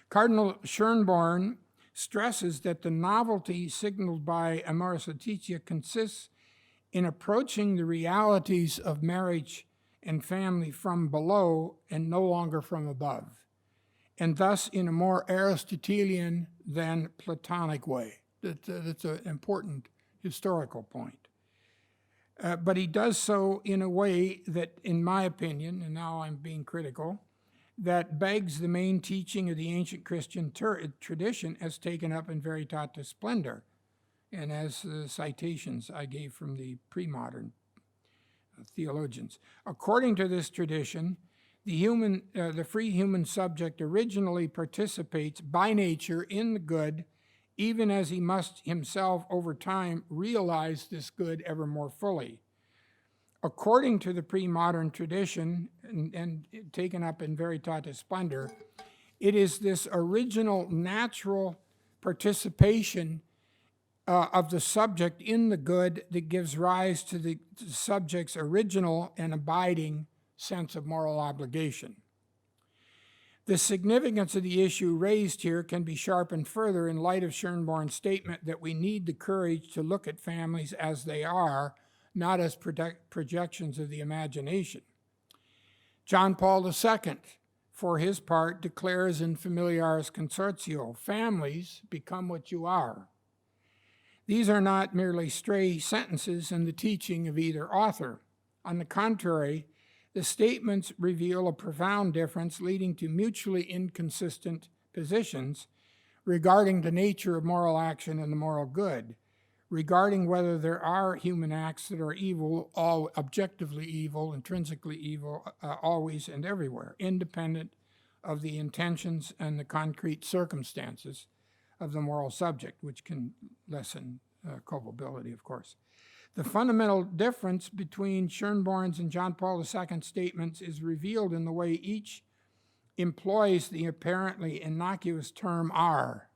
Cardinal Schönborn stresses that the novelty signaled by Amoris Laetitia consists in approaching the realities of marriage and family from below and no longer from above, and thus in a more Aristotelian than Platonic way. That's an important historical point. But he does so in a way that, in my opinion, and now I'm being critical, that begs the main teaching of the ancient Christian tradition as taken up in Veritatis Splendor, and as the citations I gave from the pre-modern theologians. According to this tradition, the free human subject originally participates by nature in the good, even as he must himself over time realize this good ever more fully. According to the pre-modern tradition, and taken up in Veritatis Splendor, it is this original natural participation of the subject in the good that gives rise to the subject's original and abiding sense of moral obligation. The significance of the issue raised here can be sharpened further in light of Schönborn's statement that we need the courage to look at families as they are, not as projections of the imagination. John Paul II, for his part, declares in Familiaris Consortio, families become what you are. These are not merely stray sentences in the teaching of either author. On the contrary, the statements reveal a profound difference leading to mutually inconsistent positions regarding the nature of moral action and the moral good, regarding whether there are human acts that are evil, all objectively evil, intrinsically evil, always and everywhere, independent of the intentions and the concrete circumstances of the moral subject, which can lessen culpability, of course. The fundamental difference between Schönborn's and John Paul II's statements is revealed in the way each employs the apparently innocuous term "are."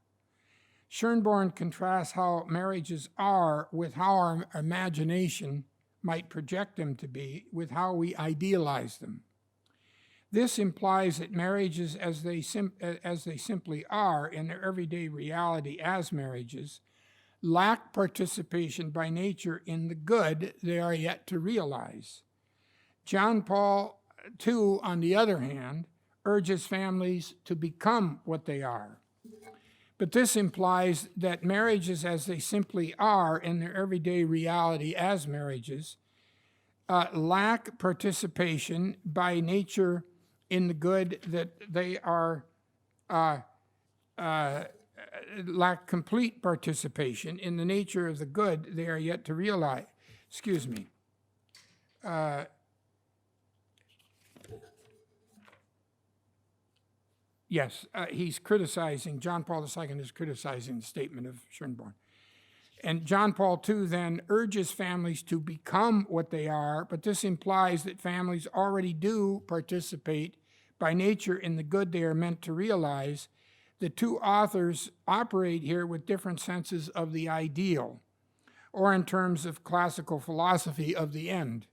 Schönborn contrasts how marriages are with how our imagination might project them to be, with how we idealize them. This implies that marriages as they simply are in their everyday reality as marriages lack participation by nature in the good they are yet to realize. John Paul II, on the other hand, urges families to become what they are. But this implies that marriages as they simply are in their everyday reality as marriages lack participation by nature in the good that they are lack complete participation in the nature of the good they are yet to realize. Excuse me. Yes, he's criticizing, John Paul II is criticizing the statement of Schönborn. And John Paul II then urges families to become what they are, but this implies that families already do participate by nature in the good they are meant to realize. The two authors operate here with different senses of the ideal, or in terms of classical philosophy, of the end.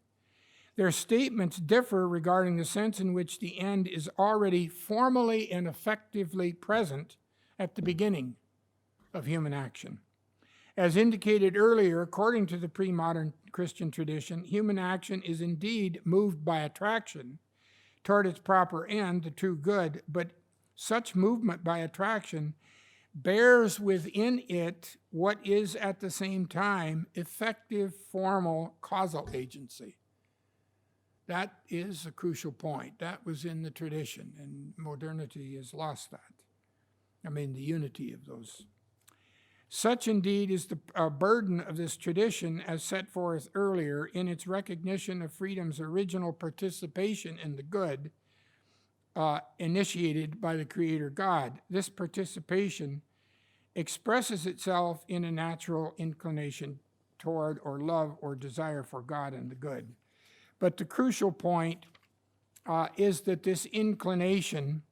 Their statements differ regarding the sense in which the end is already formally and effectively present at the beginning of human action. As indicated earlier, according to the pre-modern Christian tradition, human action is indeed moved by attraction toward its proper end, the true good, but such movement by attraction bears within it what is at the same time effective, formal, causal agency. That is a crucial point. That was in the tradition, and modernity has lost that. I mean, the unity of those. Such indeed is the burden of this tradition as set forth earlier in its recognition of freedom's original participation in the good initiated by the Creator God. This participation expresses itself in a natural inclination toward or love or desire for God and the good. But the crucial point is that this inclination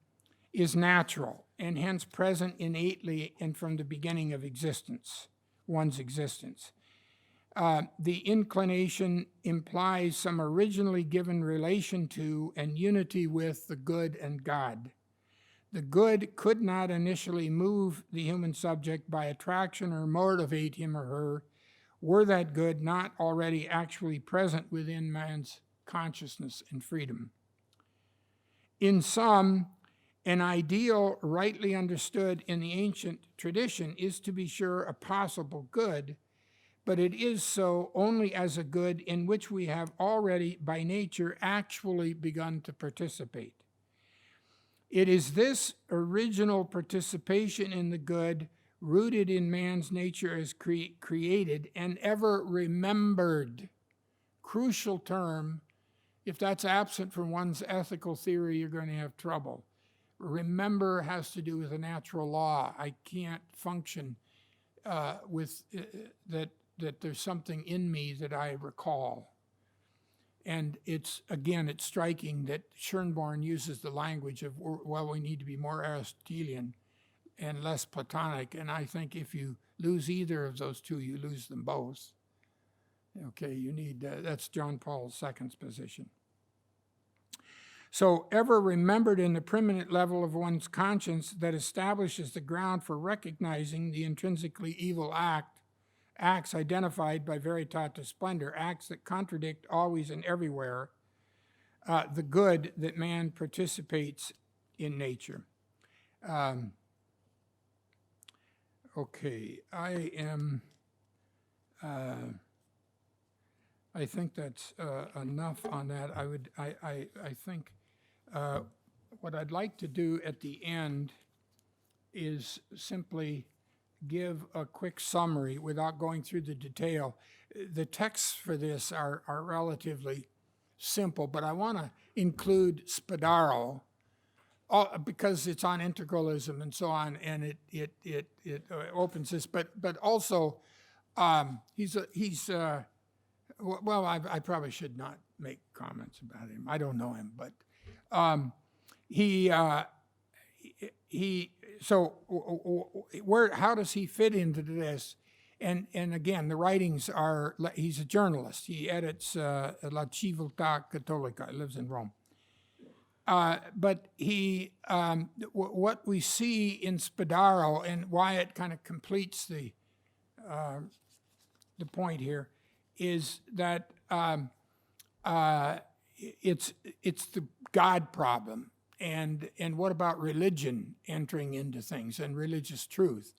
is natural and hence present innately and from the beginning of existence, one's existence. The inclination implies some originally given relation to and unity with the good and God. The good could not initially move the human subject by attraction or motivate him or her, were that good not already actually present within man's consciousness and freedom. In sum, an ideal rightly understood in the ancient tradition is to be sure a possible good, but it is so only as a good in which we have already by nature actually begun to participate. It is this original participation in the good, rooted in man's nature as created and ever remembered, crucial term. If that's absent from one's ethical theory, you're going to have trouble. Remember has to do with a natural law. I can't function with that there's something in me that I recall. And it's striking that Schönborn uses the language of, well, we need to be more Aristotelian and less Platonic. And I think if you lose either of those two, you lose them both. Okay, you need, that's John Paul II's position. So, ever remembered in the permanent level of one's conscience that establishes the ground for recognizing the intrinsically evil acts identified by veritatis splendor, acts that contradict always and everywhere the good that man participates in nature. Okay, I think that's enough on that. I think what I'd like to do at the end is simply give a quick summary without going through the detail. The texts for this are relatively simple, but I want to include Spadaro because it's on integralism and so on, and it opens this. But also, well, I probably should not make comments about him. I don't know him, but how does he fit into this? And again, the writings are, he's a journalist. He edits La Civiltà Cattolica. He lives in Rome. But what we see in Spadaro and why it kind of completes the point here is that it's the God problem, and what about religion entering into things and religious truth?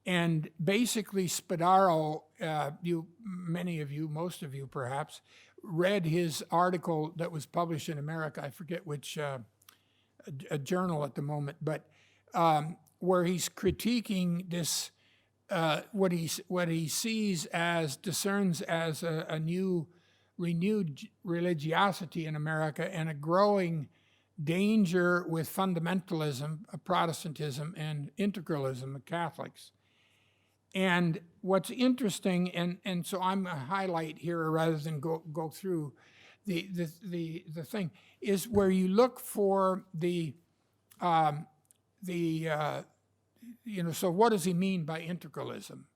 And basically, Spadaro, many of you, most of you perhaps, read his article that was published in America. I forget which a journal at the moment, but where he's critiquing this. What he sees as, discerns as a new, renewed religiosity in America and a growing danger with fundamentalism of Protestantism and integralism of Catholics. And what's interesting, and so I'm going to highlight here rather than go through the thing, is where you look for so what does he mean by integralism?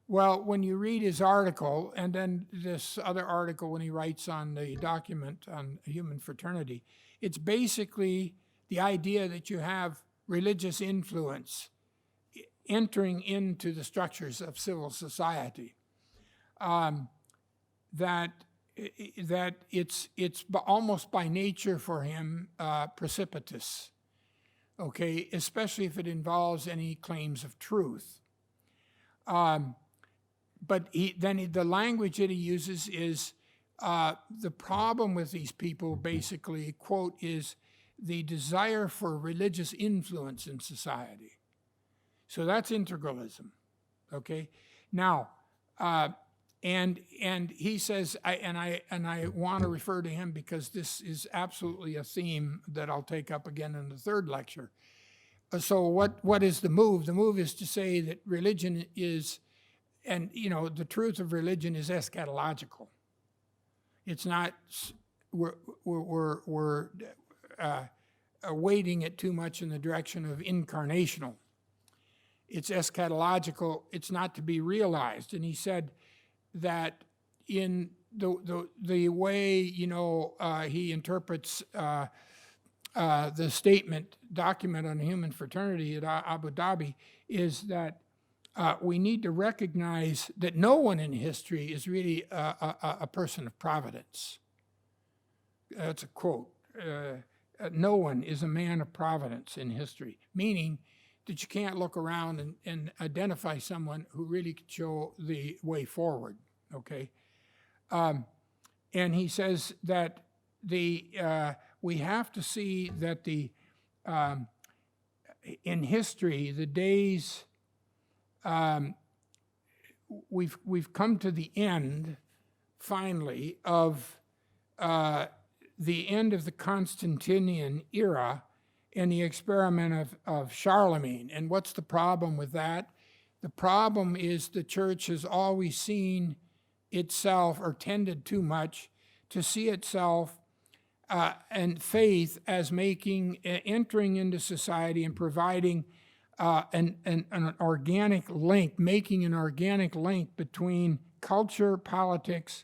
Well, when you read his article, and then this other article when he writes on the document on human fraternity, it's basically the idea that you have religious influence entering into the structures of civil society. That it's almost by nature for him precipitous. Okay, especially if it involves any claims of truth. But the language that he uses is the problem with these people, basically, quote, is the desire for religious influence in society. So that's integralism. Okay, now, and he says, I want to refer to him because this is absolutely a theme that I'll take up again in the third lecture. So what is the move? The move is to say that religion is, and the truth of religion is eschatological. It's not, we're weighting it too much in the direction of incarnational. It's eschatological. It's not to be realized. And he said that in the way he interprets the statement document on human fraternity at Abu Dhabi is that we need to recognize that no one in history is really a person of providence. That's a quote. No one is a man of providence in history, meaning that you can't look around and identify someone who really could show the way forward, okay? And he says that we have to see that in history, the days, we've come to the end, finally, of the end of the Constantinian era and the experiment of Charlemagne. And what's the problem with that? The problem is the church has always seen itself, or tended too much to see itself and faith as entering into society and providing an organic link, making an organic link between culture, politics,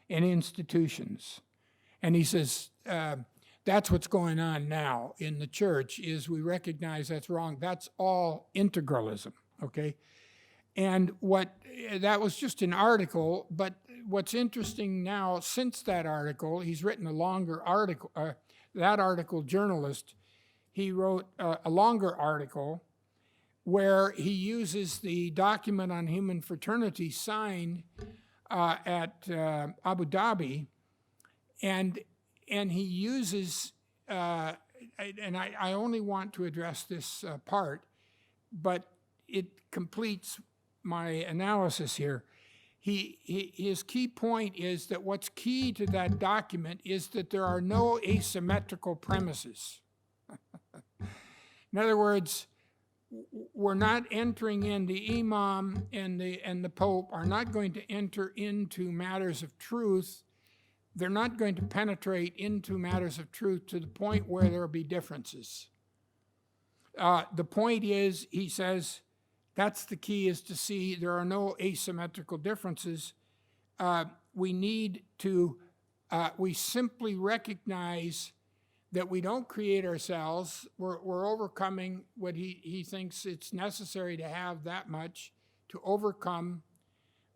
and institutions. And he says, that's what's going on now in the church, is we recognize that's wrong. That's all integralism, okay? And that was just an article, but what's interesting now, since that article, he's written a longer article, that article journalist, he wrote a longer article where he uses the document on human fraternity signed at Abu Dhabi, and he uses, and I only want to address this part, but it completes my analysis here. His key point is that what's key to that document is that there are no asymmetrical premises. In other words, we're not entering in, the imam and the pope are not going to enter into matters of truth. They're not going to penetrate into matters of truth to the point where there will be differences. The point is, he says, that's the key, is to see there are no asymmetrical differences. We simply recognize that we don't create ourselves. We're overcoming what he thinks it's necessary to have that much to overcome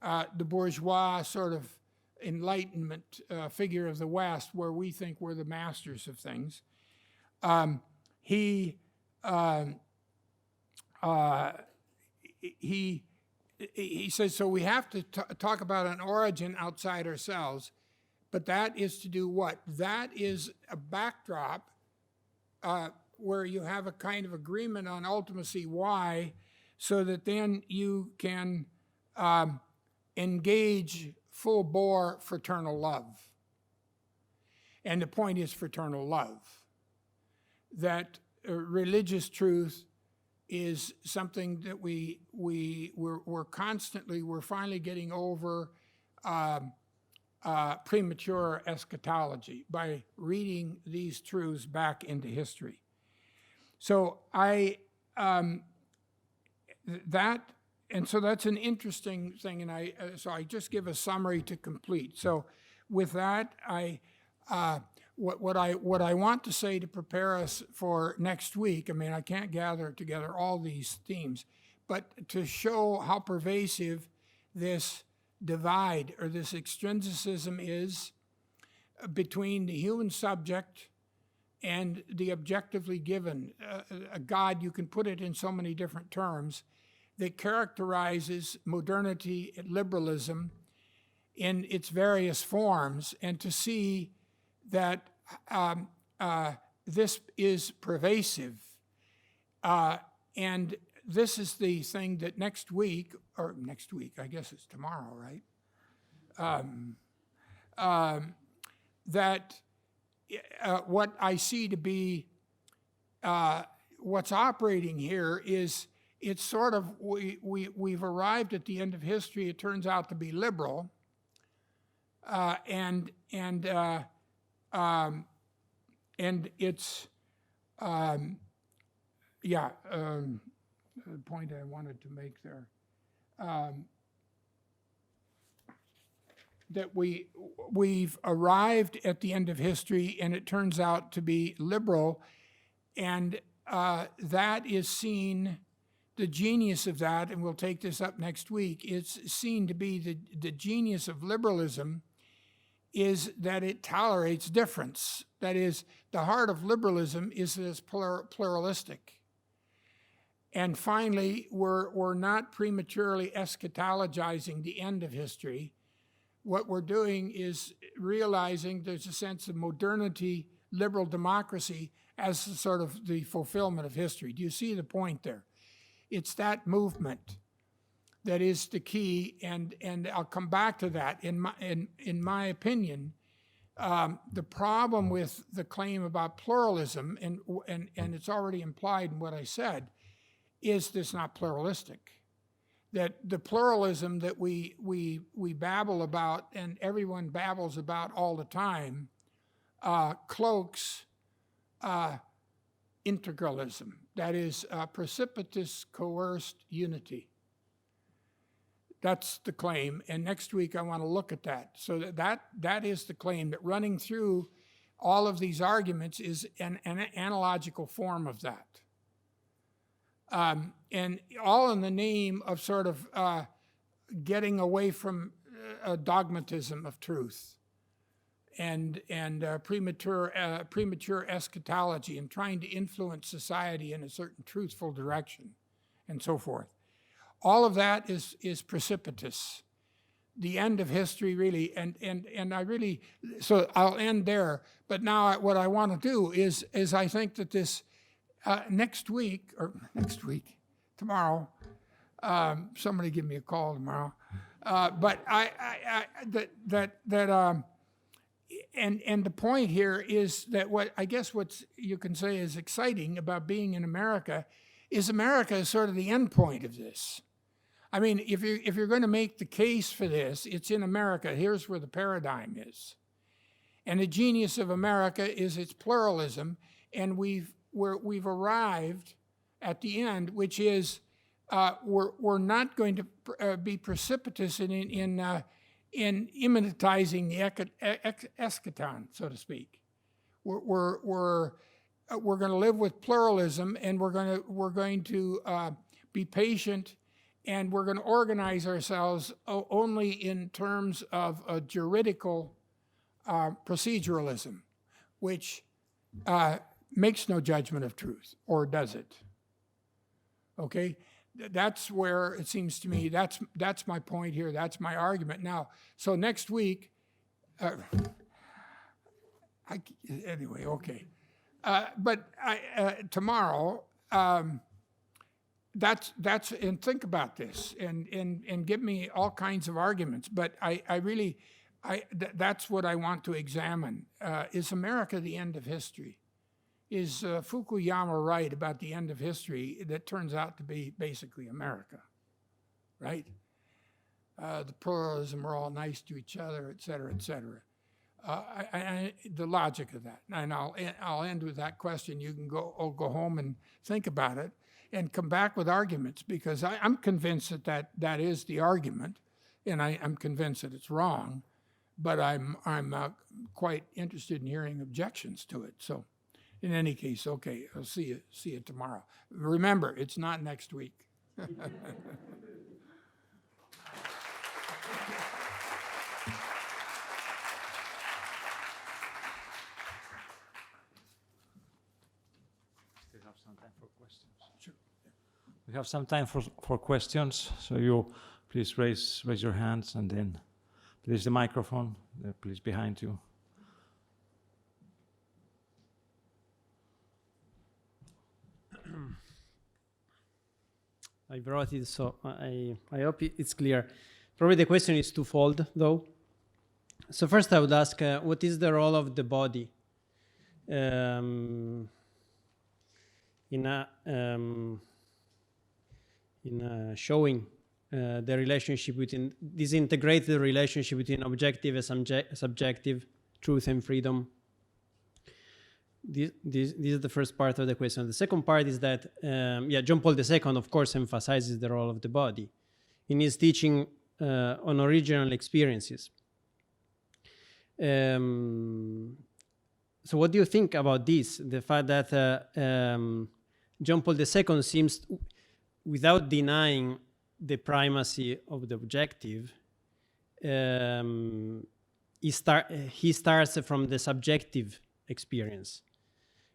the bourgeois sort of enlightenment figure of the West, where we think we're the masters of things. He says, so we have to talk about an origin outside ourselves, but that is to do what? That is a backdrop where you have a kind of agreement on ultimacy why, so that then you can engage full-bore fraternal love. And the point is fraternal love. That religious truth is something that we're finally getting over premature eschatology by reading these truths back into history. So that's an interesting thing, and so I just give a summary to complete. So with that, what I want to say to prepare us for next week, I mean, I can't gather together all these themes, but to show how pervasive this divide or this extrinsicism is between the human subject and the objectively given. A God, you can put it in so many different terms, that characterizes modernity and liberalism in its various forms, and to see that this is pervasive. And this is the thing that next week, I guess it's tomorrow, right? That what I see to be what's operating here is, it's sort of, we've arrived at the end of history. It turns out to be liberal, and it's the point I wanted to make there, that we've arrived at the end of history, and it turns out to be liberal, and that is seen. The genius of that, and we'll take this up next week, it's seen to be the genius of liberalism is that it tolerates difference. That is, the heart of liberalism is that it's pluralistic. And finally, we're not prematurely eschatologizing the end of history. What we're doing is realizing there's a sense of modernity, liberal democracy as sort of the fulfillment of history. Do you see the point there? It's that movement that is the key, and I'll come back to that. In my opinion, the problem with the claim about pluralism, and it's already implied in what I said, is this not pluralistic. That the pluralism that we babble about, and everyone babbles about all the time, cloaks integralism, that is, precipitous coerced unity. That's the claim, and next week I want to look at that. So that is the claim, that running through all of these arguments is an analogical form of that. And all in the name of sort of getting away from dogmatism of truth and premature eschatology, and trying to influence society in a certain truthful direction and so forth. All of that is precipitous. The end of history, really, and I really, so I'll end there. But now what I want to do is I think that this tomorrow, somebody give me a call tomorrow. But and the point here is that what you can say is exciting about being in America is sort of the end point of this. I mean, if you're going to make the case for this, it's in America. Here's where the paradigm is. And the genius of America is its pluralism, and we've arrived at the end, which is we're not going to be precipitous in immanentizing the eschaton, so to speak. We're going to live with pluralism, and we're going to be patient. And we're going to organize ourselves only in terms of a juridical proceduralism, which makes no judgment of truth, or does it? Okay, that's where it seems to me that's my point here. That's my argument. Now, so next week, anyway, okay, but tomorrow. That's and think about this and give me all kinds of arguments. But that's what I want to examine. Is America the end of history? Is Fukuyama right about the end of history that turns out to be basically America, right? The pluralism, we're all nice to each other, et cetera, et cetera. The logic of that, and I'll end with that question. You can go home and think about it, and come back with arguments, because I'm convinced that is the argument, and I'm convinced that it's wrong, but I'm quite interested in hearing objections to it. So, in any case, okay, I'll see you tomorrow. Remember, it's not next week. We have some time for questions, so you please raise your hands, and then please the microphone, please behind you. I brought it, so I hope it's clear. Probably the question is twofold, though. So first I would ask, what is the role of the body in showing the relationship between, disintegrate the relationship between objective and subjective, truth and freedom? This is the first part of the question. The second part is that, John Paul II, of course, emphasizes the role of the body in his teaching on original experiences. So what do you think about this? The fact that John Paul II seems, without denying the primacy of the objective, he starts from the subjective experience.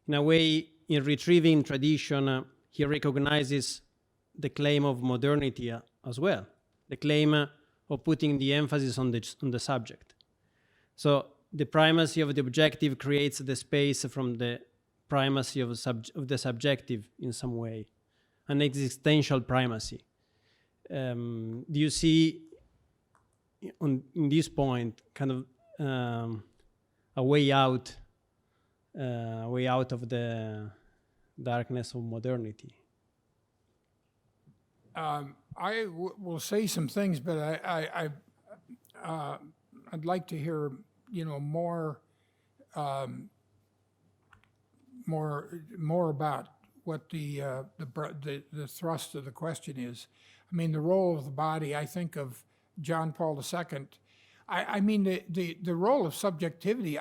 In a way, in retrieving tradition, he recognizes the claim of modernity as well, the claim of putting the emphasis on the subject. So the primacy of the objective creates the space from the primacy of the subjective in some way, an existential primacy. Do you see in this point kind of a way out of the darkness of modernity? I will say some things, but I'd like to hear, more more about what the thrust of the question is. I mean, the role of the body. I think of John Paul II. I mean, the role of subjectivity.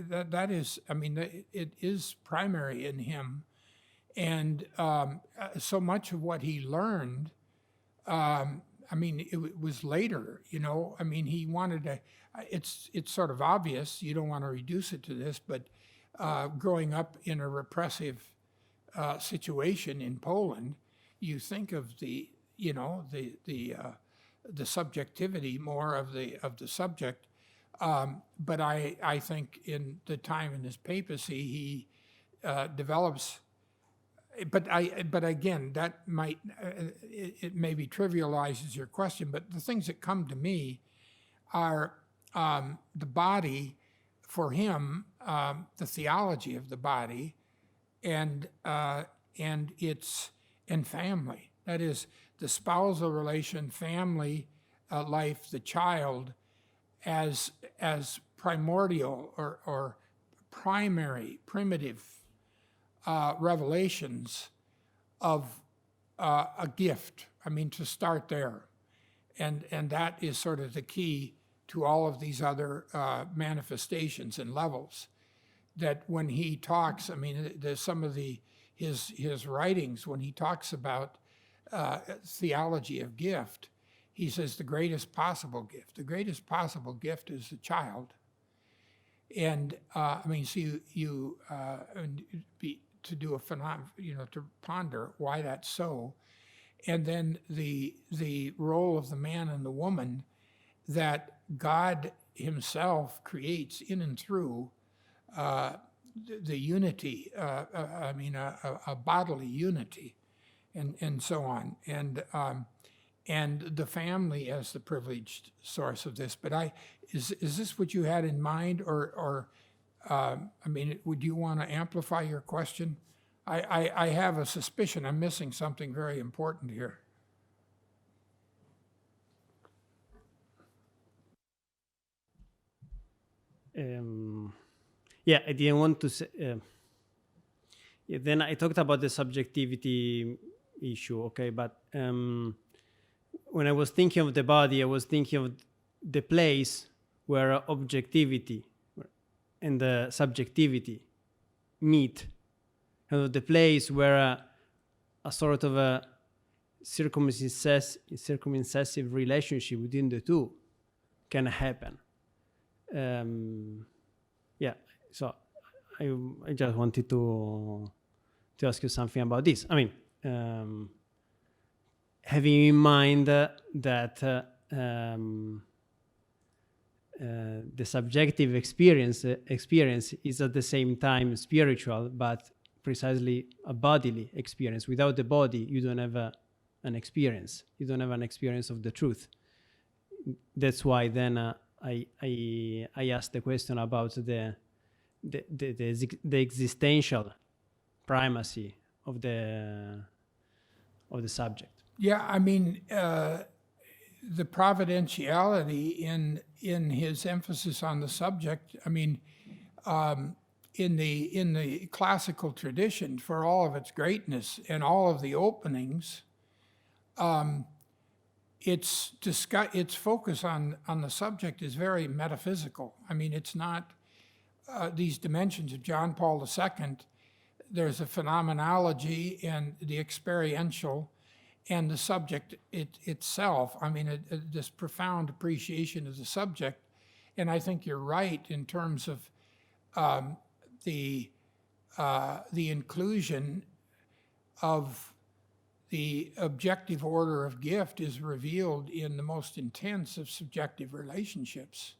That is. I mean, it is primary in him, and so much of what he learned. I mean, it was later. You know, I mean, he wanted to. It's sort of obvious. You don't want to reduce it to this, but growing up in a repressive situation in Poland, you think of the subjectivity more of the subject. But I think in the time in his papacy, he develops. But again, that might it maybe trivializes your question. But the things that come to me are the body, for him, the theology of the body, and family. That is, the spousal relation, family life, the child, as primordial or primary, primitive revelations of a gift. I mean, to start there, and that is sort of the key to all of these other manifestations and levels. That when he talks, I mean, there's some of his writings when he talks about theology of gift. He says the greatest possible gift. The greatest possible gift is the child. And I mean, so to do a phenomenon, to ponder why that's so, and then the role of the man and the woman that God Himself creates in and through the unity. I mean, a bodily unity, and so on, and the family as the privileged source of this. But is this what you had in mind, or I mean, would you want to amplify your question? I have a suspicion I'm missing something very important here. Yeah, I didn't want to say. Then I talked about the subjectivity issue, okay? But when I was thinking of the body, I was thinking of the place where objectivity and the subjectivity meet, and the place where a sort of a circumstantive relationship between the two can happen. Yeah, so I just wanted to ask you something about this. I mean, having in mind that the subjective experience is at the same time spiritual, but precisely a bodily experience. Without the body, you don't have an experience. You don't have an experience of the truth. That's why then I asked the question about the existential primacy of the subject. Yeah, I mean, the providentiality in his emphasis on the subject. I mean, in the classical tradition, for all of its greatness and all of the openings, its focus on the subject is very metaphysical. I mean, it's not these dimensions of John Paul II. There's a phenomenology and the experiential and the subject itself. I mean, this profound appreciation of the subject. And I think you're right in terms of the inclusion of the objective order of gift is revealed in the most intense of subjective relationships,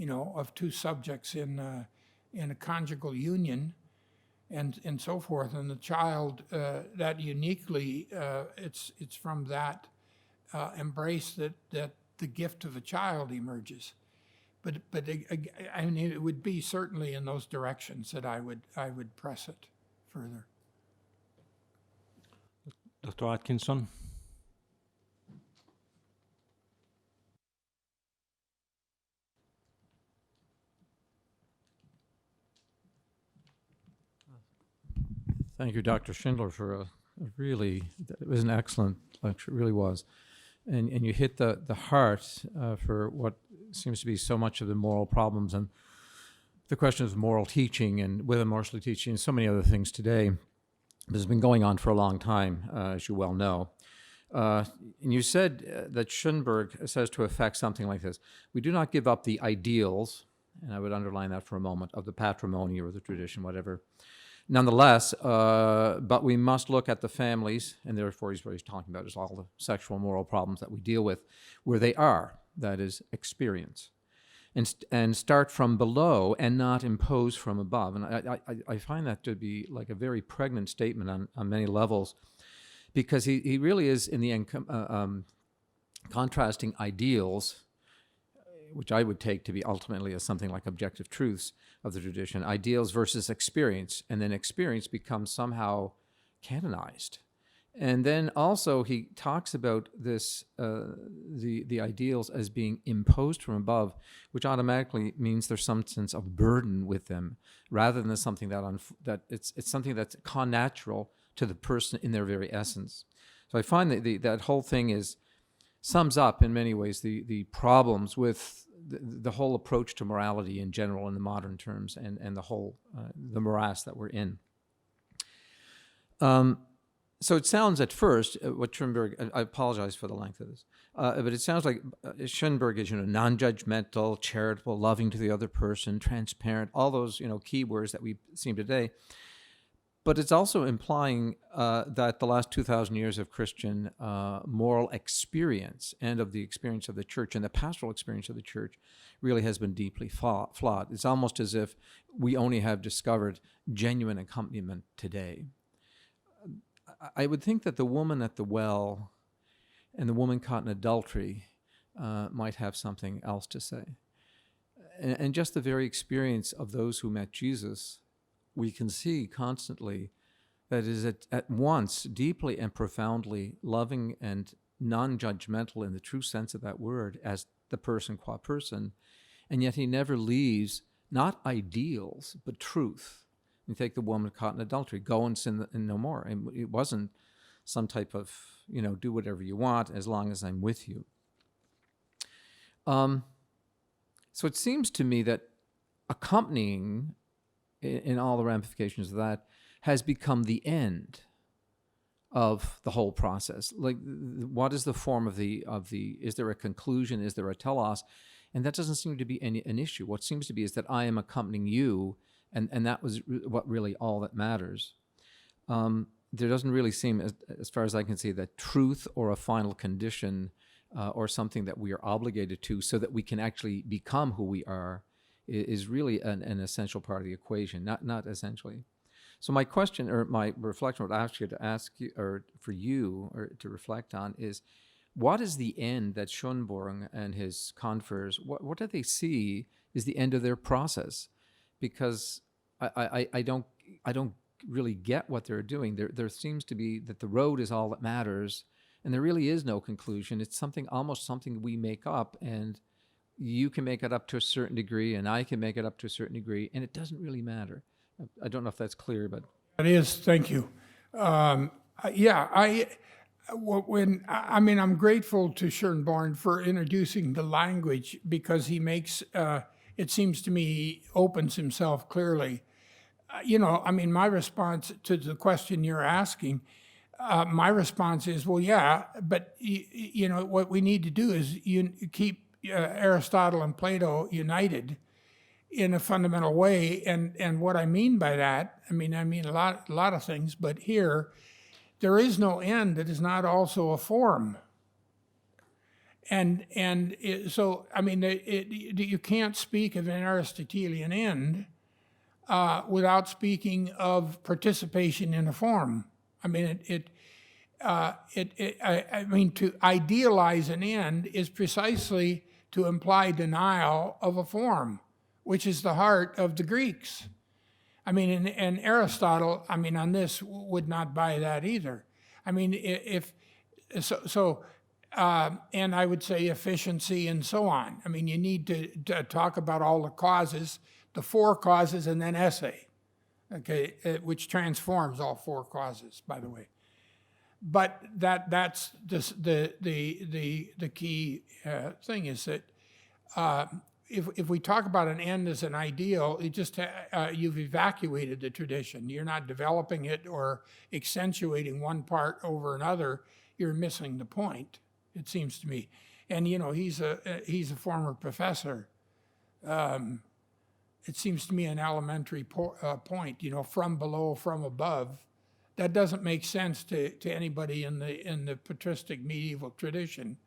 of two subjects in a conjugal union, and so forth. And the child, that uniquely, it's from that embrace that the gift of a child emerges. But I mean, it would be certainly in those directions that I would press it further. Dr. Atkinson. Thank you, Dr. Schindler, for a really, it was an excellent lecture, it really was. And you hit the heart for what seems to be so much of the moral problems and the question of moral teaching and within moral teaching and so many other things today. This has been going on for a long time, as you well know. And you said that Schoenberg says to effect something like this: we do not give up the ideals, and I would underline that for a moment, of the patrimony or the tradition, whatever. Nonetheless, but we must look at the families, and therefore what he's talking about is all the sexual and moral problems that we deal with, where they are, that is, experience, and start from below and not impose from above. And I find that to be like a very pregnant statement on many levels, because he really is in the end contrasting ideals, which I would take to be ultimately as something like objective truths of the tradition, ideals versus experience, and then experience becomes somehow canonized. And then also he talks about this, the ideals as being imposed from above, which automatically means there's some sense of burden with them, rather than something that it's something that's connatural to the person in their very essence. So I find that that whole thing sums up in many ways the problems with the whole approach to morality in general in the modern terms, and the whole the morass that we're in. So it sounds at first, what Schoenberg, I apologize for the length of this, but it sounds like Schoenberg is, non-judgmental, charitable, loving to the other person, transparent, all those, key words that we see today. But it's also implying that the last 2,000 years of Christian moral experience and of the experience of the church and the pastoral experience of the church really has been deeply flawed. It's almost as if we only have discovered genuine accompaniment today. I would think that the woman at the well and the woman caught in adultery might have something else to say. And just the very experience of those who met Jesus, we can see constantly that is at once deeply and profoundly loving and non-judgmental in the true sense of that word as the person qua person, and yet he never leaves not ideals but truth. You take the woman caught in adultery, go and sin and no more. And it wasn't some type of, do whatever you want as long as I'm with you. So it seems to me that accompanying in all the ramifications of that has become the end of the whole process. Like, what is the form of the, is there a conclusion? Is there a telos? And that doesn't seem to be an issue. What seems to be is that I am accompanying you, and that was what really all that matters. There doesn't really seem, as far as I can see, that truth or a final condition or something that we are obligated to so that we can actually become who we are is really an essential part of the equation, not essentially. So my question or my reflection would ask you or for you or to reflect on is, what is the end that Schoenberg and his confreres, what do they see is the end of their process? Because I don't really get what they're doing. There seems to be that the road is all that matters, and there really is no conclusion. It's almost something we make up, and you can make it up to a certain degree, and I can make it up to a certain degree, and it doesn't really matter. I don't know if that's clear, but It is. Thank you. I'm grateful to Schoenborn for introducing the language, because he makes, it seems to me, he opens himself clearly. My response to the question you're asking, my response is, well, yeah, but what we need to do is keep Aristotle and Plato united in a fundamental way, and what I mean by that, I mean a lot of things, but here, there is no end that is not also a form, you can't speak of an Aristotelian end without speaking of participation in a form. To idealize an end is precisely to imply denial of a form, which is the heart of the Greeks. And Aristotle, on this would not buy that either. And I would say efficiency and so on. You need to talk about all the causes, the four causes, and then essay. okay, which transforms all four causes, by the way. But that's just the key thing is that if we talk about an end as an ideal, it just you've evacuated the tradition. You're not developing it or accentuating one part over another. You're missing the point, it seems to me. And you know, he's a former professor. It seems to me an elementary point. You know, from below, from above. That doesn't make sense to anybody in the patristic medieval tradition,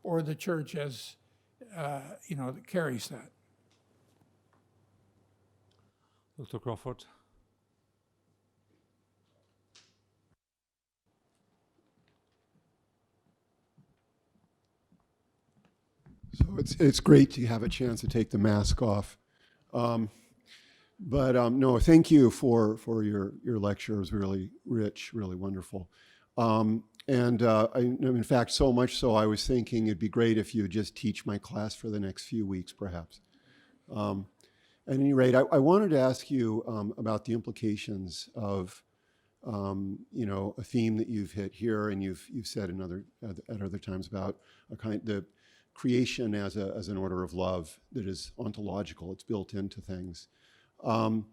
or the church as you know, that carries that. Dr. Crawford. So it's great to have a chance to take the mask off. No, thank you for your lecture. It was really rich, really wonderful. In fact, so much so I was thinking it'd be great if you just teach my class for the next few weeks, perhaps. At any rate, I wanted to ask you about the implications of, you know, a theme that you've hit here, and you've said at other times about the creation as an order of love that is ontological. It's built into things. The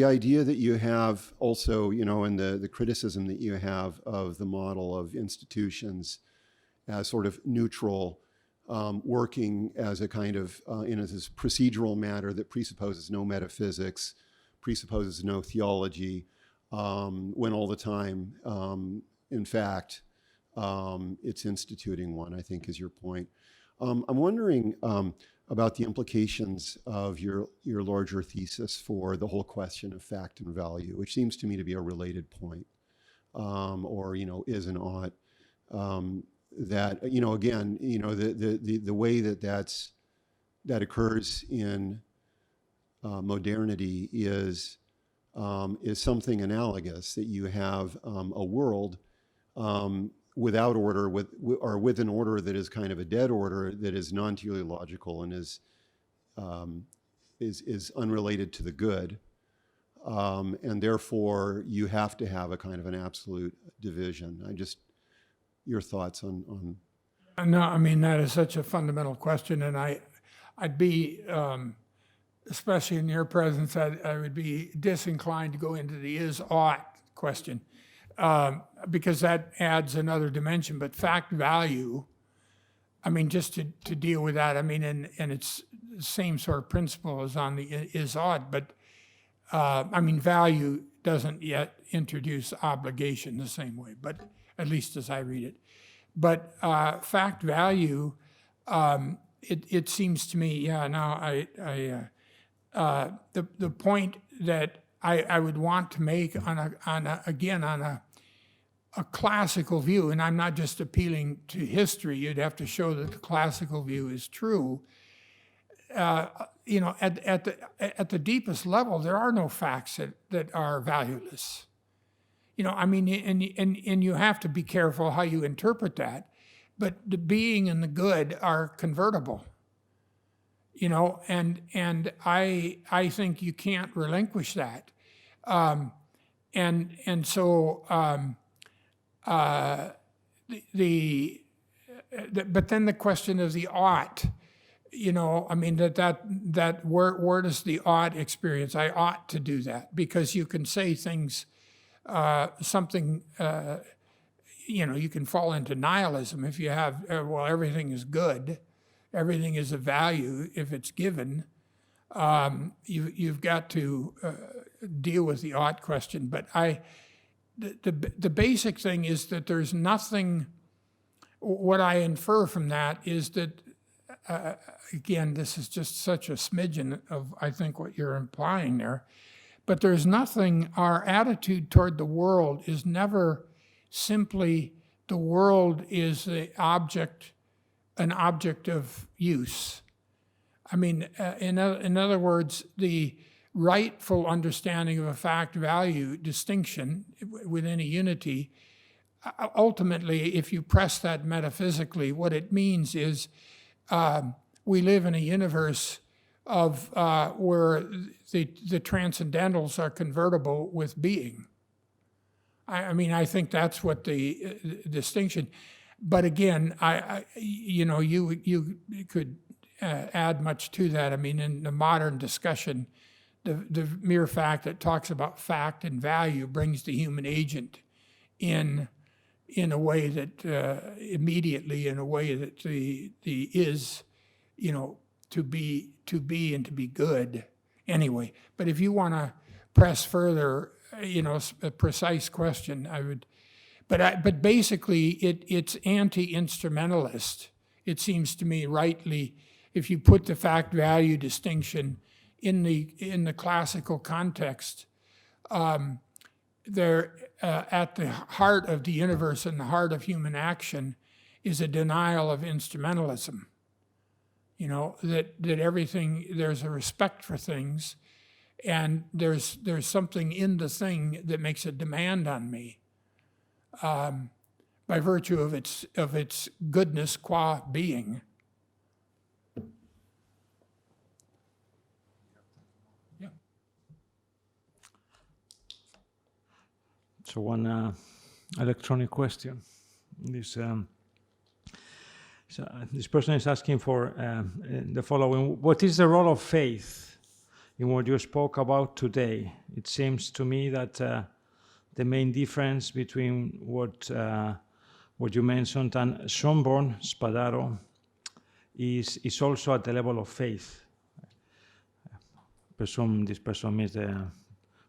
idea that you have also, you know, and the criticism that you have of the model of institutions as sort of neutral, working as a kind of, in this procedural matter that presupposes no metaphysics, presupposes no theology, when all the time, in fact, it's instituting one, I think is your point. I'm wondering about the implications of your larger thesis for the whole question of fact and value, which seems to me to be a related point, or, you know, is and ought. That, you know, again, you know, the way that occurs in modernity is something analogous, that you have a world without order, with an order that is kind of a dead order, that is non-teleological and is unrelated to the good, and therefore you have to have a kind of an absolute division. Your thoughts on. No, I mean, that is such a fundamental question, and I'd be, especially in your presence, I would be disinclined to go into the is-ought question. Because that adds another dimension. But fact value, I mean, just to deal with that, I mean, and it's the same sort of principle as on the is-ought, but I mean, value doesn't yet introduce obligation the same way, but at least as I read it. But fact value, it seems to me, yeah, now the point that I would want to make on a classical view, and I'm not just appealing to history, you'd have to show that the classical view is true. You know, at the deepest level, there are no facts that are valueless. You know, I mean, and you have to be careful how you interpret that, but the being and the good are convertible. You know, and I think you can't relinquish that. But then the question of the ought, you know, I mean, that where does the ought experience? I ought to do that, because you can say things, something, you know, you can fall into nihilism if you have, well, everything is good, everything is of value if it's given. You've got to deal with the ought question, but the basic thing is that there's nothing. What I infer from that is that, again, this is just such a smidgen of, I think, what you're implying there, but there's nothing. Our attitude toward the world is never simply the world is an object of use. I mean, in other words, the rightful understanding of a fact-value distinction within a unity, ultimately, if you press that metaphysically, what it means is we live in a universe of where the transcendentals are convertible with being. I mean, I think that's what the distinction. But again, you could add much to that. I mean, in the modern discussion, the mere fact that it talks about fact and value brings the human agent in a way that immediately, in a way that the is, to be and to be good anyway. But if you want to press further, a precise question, I would. But basically, it's anti-instrumentalist. It seems to me rightly, if you put the fact-value distinction in the classical context, there at the heart of the universe and the heart of human action is a denial of instrumentalism. That everything, there's a respect for things, and there's something in the thing that makes a demand on me by virtue of its goodness qua being. Yeah. So one electronic question. This person is asking for the following: what is the role of faith in what you spoke about today? It seems to me that the main difference between what you mentioned and Schomburg, Spadaro, is also at the level of faith. This person means the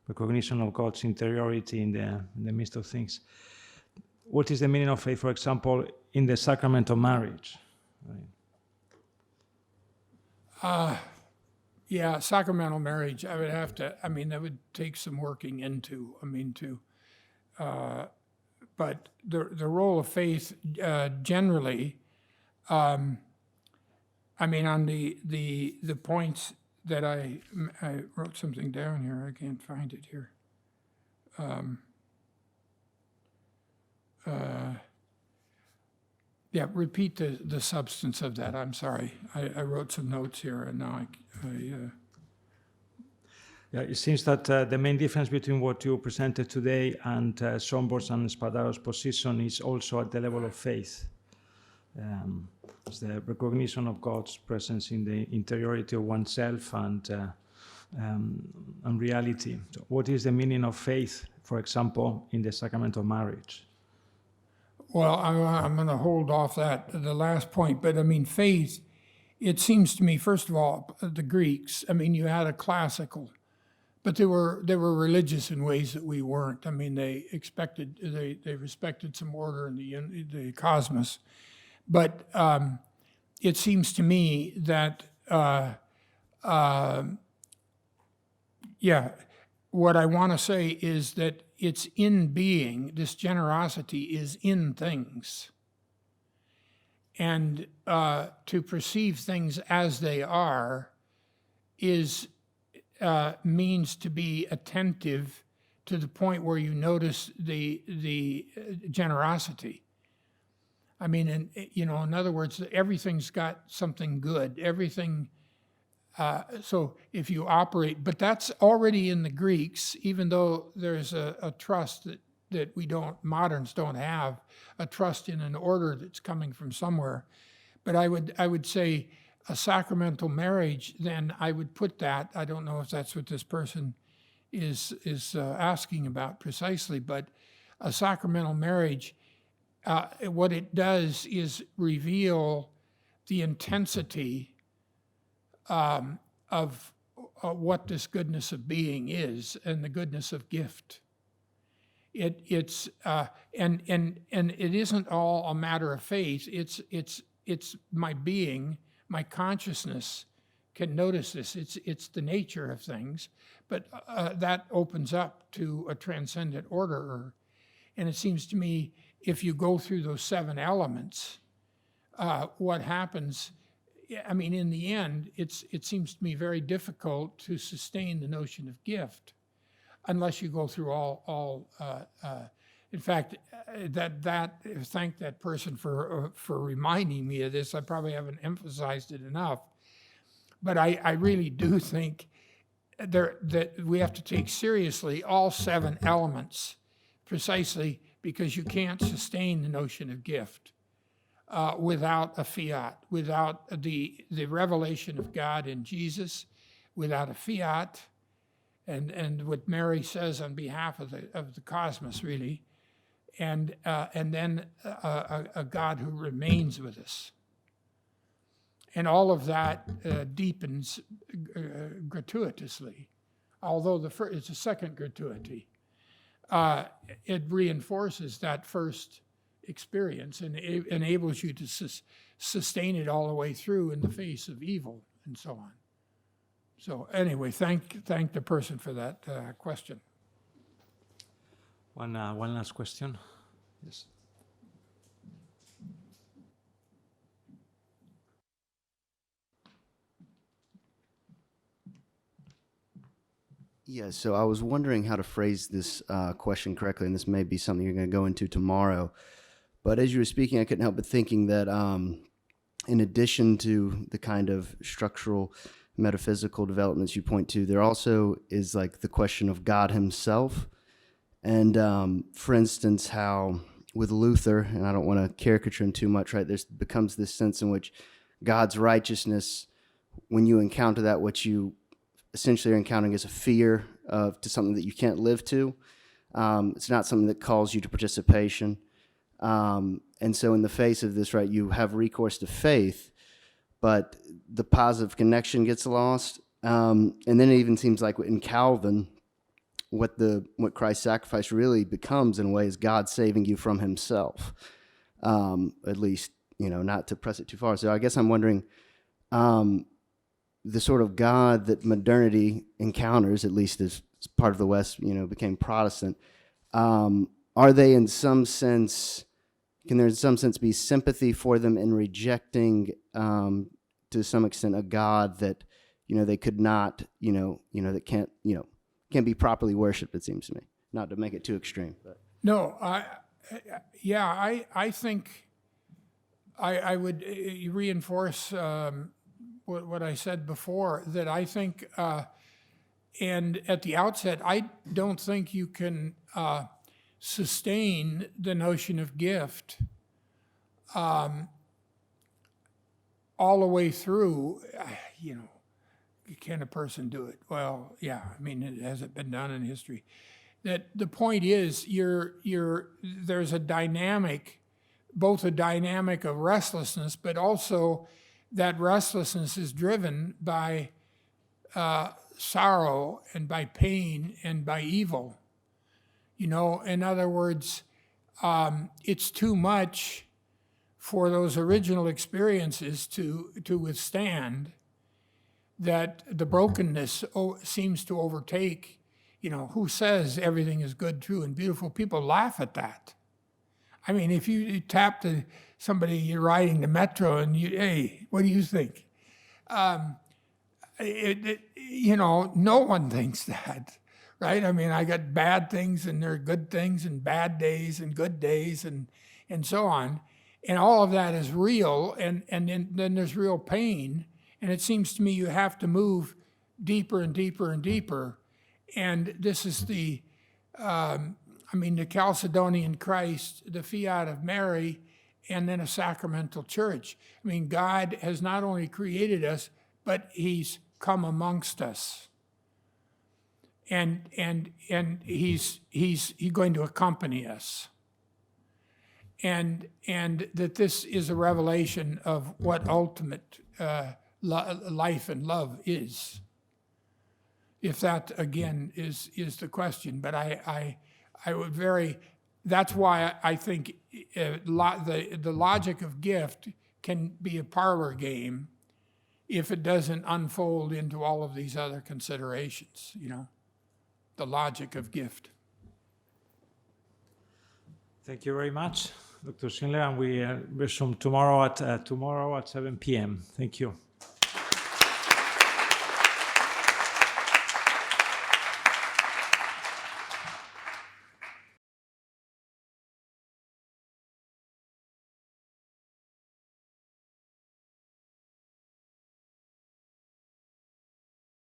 recognition of God's interiority in the midst of things. What is the meaning of faith, for example, in the sacrament of marriage? Yeah, sacramental marriage, that would take some working into, but the role of faith generally, on the points that I wrote something down here, I can't find it here. Repeat the substance of that. I'm sorry. I wrote some notes here, and now it seems that the main difference between what you presented today and Schomburg's and Spadaro's position is also at the level of faith. It's the recognition of God's presence in the interiority of oneself and reality. So what is the meaning of faith, for example, in the sacrament of marriage? Well, I'm going to hold off the last point, but faith, it seems to me, first of all, the Greeks, you had a classical, but they were religious in ways that we weren't. They respected some order in the cosmos, but it seems to me that what I want to say is that it's in being, this generosity is in things. And to perceive things as they are means to be attentive to the point where you notice the generosity. In other words, everything's got something good, everything. So if you operate, but that's already in the Greeks, even though there's a trust that moderns don't have, a trust in an order that's coming from somewhere. But I would say a sacramental marriage, then I would put that, I don't know if that's what this person is asking about precisely, but a sacramental marriage, what it does is reveal the intensity of what this goodness of being is, and the goodness of gift. It's and it isn't all a matter of faith. It's my being, my consciousness can notice this. It's the nature of things, but that opens up to a transcendent order. And it seems to me, if you go through those 7 elements, what happens? In the end, it seems to me very difficult to sustain the notion of gift, unless you go through all. In fact, thank that person for reminding me of this. I probably haven't emphasized it enough. But I really do think that we have to take seriously all 7 elements, precisely because you can't sustain the notion of gift without a fiat, without the revelation of God in Jesus, without a fiat, and what Mary says on behalf of the cosmos, really, and then a God who remains with us. And all of that deepens gratuitously, although it's a second gratuity. It reinforces that first experience and it enables you to sustain it all the way through in the face of evil and so on. So anyway, thank the person for that question. One last question. Yes. Yeah, so I was wondering how to phrase this question correctly, and this may be something you're going to go into tomorrow. But as you were speaking, I couldn't help but thinking that in addition to the kind of structural metaphysical developments you point to, there also is like the question of God himself. And for instance, how with Luther, and I don't want to caricature him too much, right, there becomes this sense in which God's righteousness, when you encounter that, what you essentially are encountering is a fear to something that you can't live to. It's not something that calls you to participation. And so in the face of this, right, you have recourse to faith, but the positive connection gets lost. And then it even seems like in Calvin, what Christ's sacrifice really becomes in a way is God saving you from himself. At least, not to press it too far. So I guess I'm wondering, the sort of God that modernity encounters, at least as part of the West, became Protestant, are they in some sense, can there in some sense be sympathy for them in rejecting to some extent a God that, they could not, that can't be properly worshipped, it seems to me, not to make it too extreme. But. No, I think I would reinforce what I said before, that I think, and at the outset, I don't think you can sustain the notion of gift all the way through. Can a person do it? Well, yeah, it hasn't been done in history. That the point is, there's a dynamic, both a dynamic of restlessness, but also that restlessness is driven by sorrow and by pain and by evil. In other words, it's too much for those original experiences to withstand, that the brokenness seems to overtake. Who says everything is good, true, and beautiful? People laugh at that. If you tap somebody, you're riding the metro, and hey, what do you think? No one thinks that, right? I got bad things, and there are good things, and bad days, and good days, and so on. And all of that is real, and then there's real pain. And it seems to me you have to move deeper and deeper and deeper. And this is the Chalcedonian Christ, the fiat of Mary, and then a sacramental church. God has not only created us, but he's come amongst us. And he's going to accompany us. And that this is a revelation of what ultimate life and love is. If that again is the question, but I would that's why I think the logic of gift can be a parlor game if it doesn't unfold into all of these other considerations, the logic of gift. Thank you very much, Dr. Schindler, and we resume tomorrow at 7 p.m. Thank you.